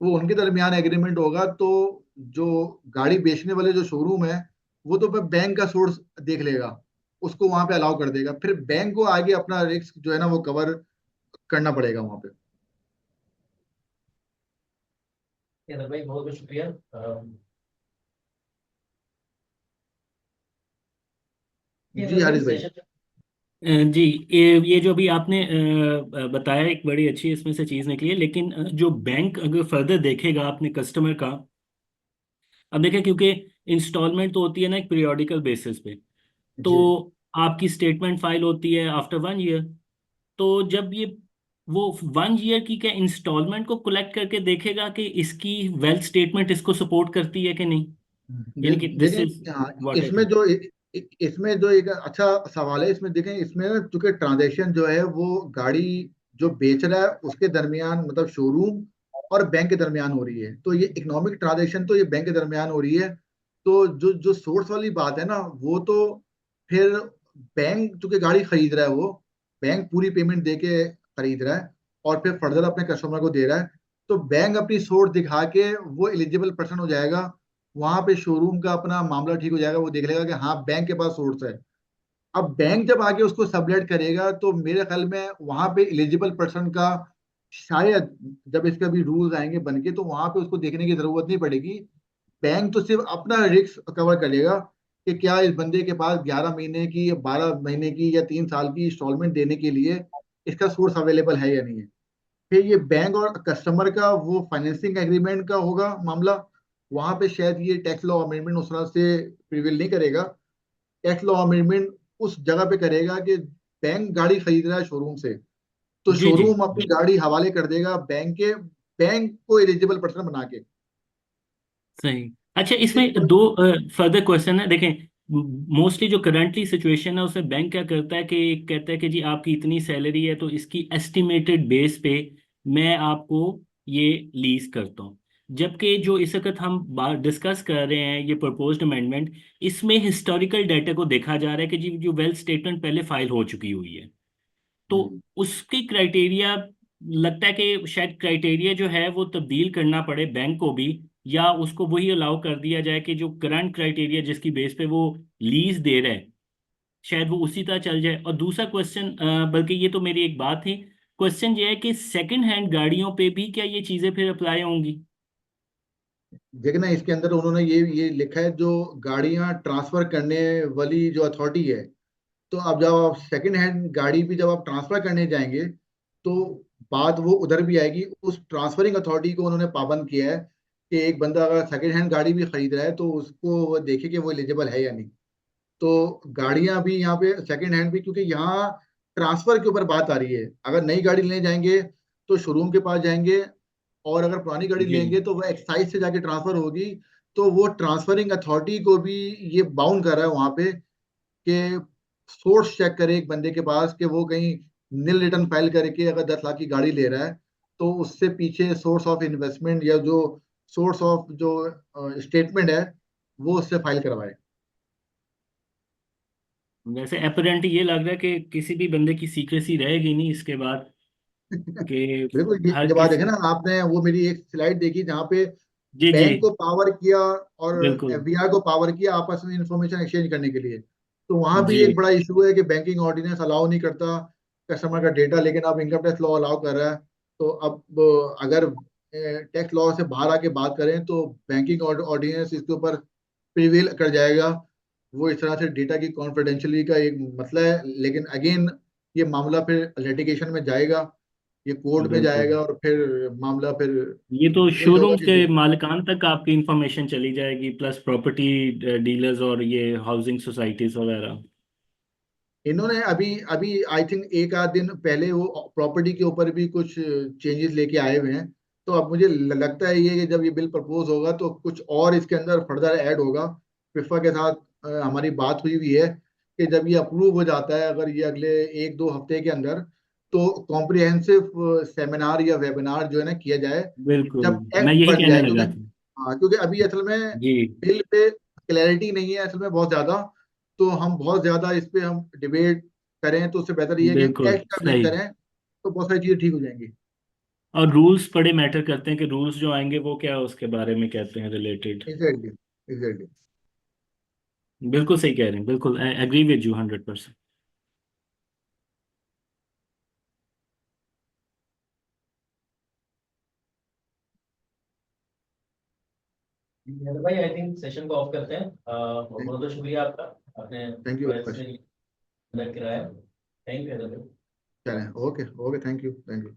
वो उनके दरमियान एग्रीमेंट होगा, तो जो गाड़ी बेचने वाले जो शोरूम है, वो तो बैंक का सोर्स देख लेगा, उसको वहां पे अलाउ कर देगा। फिर बैंक को आगे अपना रिस्क जो है ना वो कवर करना पड़ेगा वहां पे। हैदर भाई, बहुत बहुत शुक्रिया। ये जी हैदर भाई हारिस भाई। सेशन। जी, ये जो अभी आपने बताया, एक बड़ी अच्छी इसमें से चीज़ निकली है, लेकिन जो बैंक अगर फर्दर देखेगा अपने कस्टमर का, अब देखें, क्योंकि इंस्टॉलमेंट तो होती है ना एक पीरियोडिकल बेसिस पे, तो जी आपकी स्टेटमेंट फाइल होती है आफ्टर 1 ईयर। तो जब ये वो 1 ईयर की क्या इंस्टॉलमेंट को कलेक्ट करके देखेगा कि इसकी वेल्थ स्टेटमेंट इसको सपोर्ट करती है कि नहीं, यानी कि दिस इज देखें, हाँ, व्हाट इट इज। इसमें जो एक अच्छा सवाल है, इसमें देखें, इसमें ना चूंकि ट्रांजैक्शन जो है वो गाड़ी जो बेच रहा है उसके दरमियान, मतलब शोरूम और बैंक के दरमियान हो रही है, तो ये इकोनॉमिक ट्रांजैक्शन तो ये बैंक के दरमियान हो रही है। तो जो जो सोर्स वाली बात है ना, वो तो फिर बैंक चूंकि गाड़ी खरीद रहा है, वो बैंक पूरी पेमेंट दे के खरीद रहा है, और फिर फर्दर अपने कस्टमर को दे रहा है। तो बैंक अपनी सोर्स दिखा के वो एलिजिबल पर्सन हो जाएगा। वहां पे शोरूम का अपना मामला ठीक हो जाएगा, वो देख लेगा कि हाँ बैंक के पास सोर्स है। अब बैंक जब आगे उसको सबलेट करेगा, तो मेरे ख्याल में वहां पे एलिजिबल पर्सन का शायद, जब इसके भी रूल्स आएंगे बन के, तो वहां पे उसको देखने की जरूरत नहीं पड़ेगी। बैंक तो सिर्फ अपना रिस्क कवर करेगा कि क्या इस बंदे के पास 11 महीने की या 12 महीने की या 3 साल की इंस्टॉलमेंट देने के लिए इसका सोर्स अवेलेबल है या नहीं है। फिर ये बैंक और कस्टमर का वो फाइनेंसिंग एग्रीमेंट का होगा मामला, वहां पे शायद ये टैक्स लॉ अमेंडमेंट उस तरह से प्रिवेल नहीं करेगा। टैक्स लॉ अमेंडमेंट उस जगह पे करेगा कि बैंक गाड़ी खरीद रहा है शोरूम से, तो जी जी शोरूम अपनी गाड़ी हवाले कर देगा बैंक को एलिजिबल पर्सन बना के। सही। अच्छा, इस इसमें दो फर्दर क्वेश्चन है। देखें, मोस्टली जो करंटली सिचुएशन है उसमें बैंक क्या करता है कि कहता है कि जी आपकी इतनी सैलरी है तो इसकी एस्टिमेटेड बेस पे मैं आपको ये लीज करता हूँ। जबकि जो इस वक्त हम बात डिस्कस कर रहे हैं ये प्रपोज्ड अमेंडमेंट, इसमें हिस्टोरिकल डाटा को देखा जा रहा है कि जी जो वेल्थ स्टेटमेंट पहले फाइल हो चुकी हुई है, तो उसकी क्राइटेरिया लगता है कि शायद क्राइटेरिया जो है वो तब्दील करना पड़े बैंक को भी, या उसको वही अलाउ कर दिया जाए कि जो करंट क्राइटेरिया जिसकी बेस पे वो लीज दे रहा है शायद वो उसी तरह चल जाए। और दूसरा क्वेश्चन, बल्कि ये तो मेरी एक बात थी, क्वेश्चन ये है कि सेकंड हैंड गाड़ियों पे भी क्या ये चीज़ें फिर अप्लाई होंगी? देखना इसके अंदर उन्होंने ये लिखा है, जो गाड़ियां ट्रांसफर करने वाली जो अथॉरिटी है, तो अब जब आप सेकंड हैंड गाड़ी भी जब आप ट्रांसफर करने जाएंगे, तो बात वो उधर भी आएगी। उस ट्रांसफरिंग अथॉरिटी को उन्होंने पाबंद किया है कि एक बंदा अगर सेकंड हैंड गाड़ी भी खरीद रहा है तो उसको वो देखे कि वो एलिजिबल है या नहीं। तो गाड़ियां भी यहाँ पे सेकंड हैंड भी, क्योंकि यहाँ ट्रांसफर के ऊपर बात आ रही है। अगर नई गाड़ी लेने जाएंगे तो शोरूम के पास जाएंगे, और अगर पुरानी गाड़ी जी लेंगे तो वह एक्साइज से जाके ट्रांसफर होगी। तो वो ट्रांसफरिंग अथॉरिटी को भी ये बाउंड कर रहा है वहां पे कि सोर्स चेक करे एक बंदे के पास कि वो कहीं नील रिटर्न फाइल करके अगर 10 लाख की गाड़ी ले रहा है, तो उससे पीछे सोर्स ऑफ इन्वेस्टमेंट या जो सोर्स ऑफ जो स्टेटमेंट है वो उससे फाइल करवाए। वैसे अपेरेंटली ये लग रहा है कि किसी भी बंदे की सीक्रेसी रहेगी नहीं इसके बाद, कि बिल्कुल, ये हर जब आप देखे किसी। ना, आपने वो मेरी एक स्लाइड देखी जहाँ पे जी जी बैंक को पावर किया और बिल्कुल। एफबीआई को पावर किया आपस में इंफॉर्मेशन एक्सचेंज करने के लिए। तो वहां भी एक जी बड़ा इशू है कि बैंकिंग ऑर्डिनेंस अलाउ नहीं करता कस्टमर का डेटा, लेकिन अब इनकम टैक्स लॉ अलाउ कर रहा है। तो अब अगर टैक्स लॉ से बाहर आके बात करें तो बैंकिंग ऑर्डिनेंस इसके ऊपर प्रिवेल कर जाएगा। वो इस तरह से डेटा की कॉन्फिडेंशियलिटी का एक मसला है, लेकिन अगेन ये मामला फिर लिटिगेशन में जाएगा, ये कोर्ट में बिल्कुल। जाएगा, और फिर मामला फिर ये तो वही होगा शोरूम कि के मालिकान तक आपकी इंफॉर्मेशन चली जाएगी, प्लस प्रॉपर्टी डीलर्स और ये हाउसिंग सोसाइटीज वगैरह। इन्होंने अभी अभी आई थिंक एक आध दिन पहले वो प्रॉपर्टी के ऊपर भी कुछ चेंजेस लेके आए हुए हैं। तो अब मुझे लगता है ये कि जब ये बिल प्रपोज होगा तो कुछ और इसके अंदर फर्दर ऐड होगा। फिफा के साथ हमारी बात हुई हुई है कि जब ये अप्रूव हो जाता है, अगर ये अगले 1-2 हफ्ते के अंदर, तो कॉम्प्रिहेंसिव सेमिनार या वेबिनार जो है ना किया जाए बिल्कुल, जब मैं एक्ट यही बन कहने जाए। क्योंकि लगा था। हाँ, क्योंकि अभी असल में जी बिल पे क्लैरिटी नहीं है असल में बहुत ज्यादा। तो हम बहुत ज्यादा इस पे हम डिबेट करें तो उससे बेहतर ये है कि बिल्कुल एक्ट कर ले सही। करें, तो बहुत सारी चीजें ठीक हो जाएंगी। और रूल्स बड़े मैटर करते हैं कि रूल्स जो आएंगे वो क्या उसके बारे में कहते हैं रिलेटेड। Exactly, exactly. बिल्कुल सही कह रहे हैं, बिल्कुल आई एग्री विद यू 100%। भाई आई थिंक सेशन को ऑफ करते हैं। बहुत बहुत शुक्रिया आपका, आपने thank you very question much. में मदद कराया। Thank you. चलें, okay okay, thank you, thank you.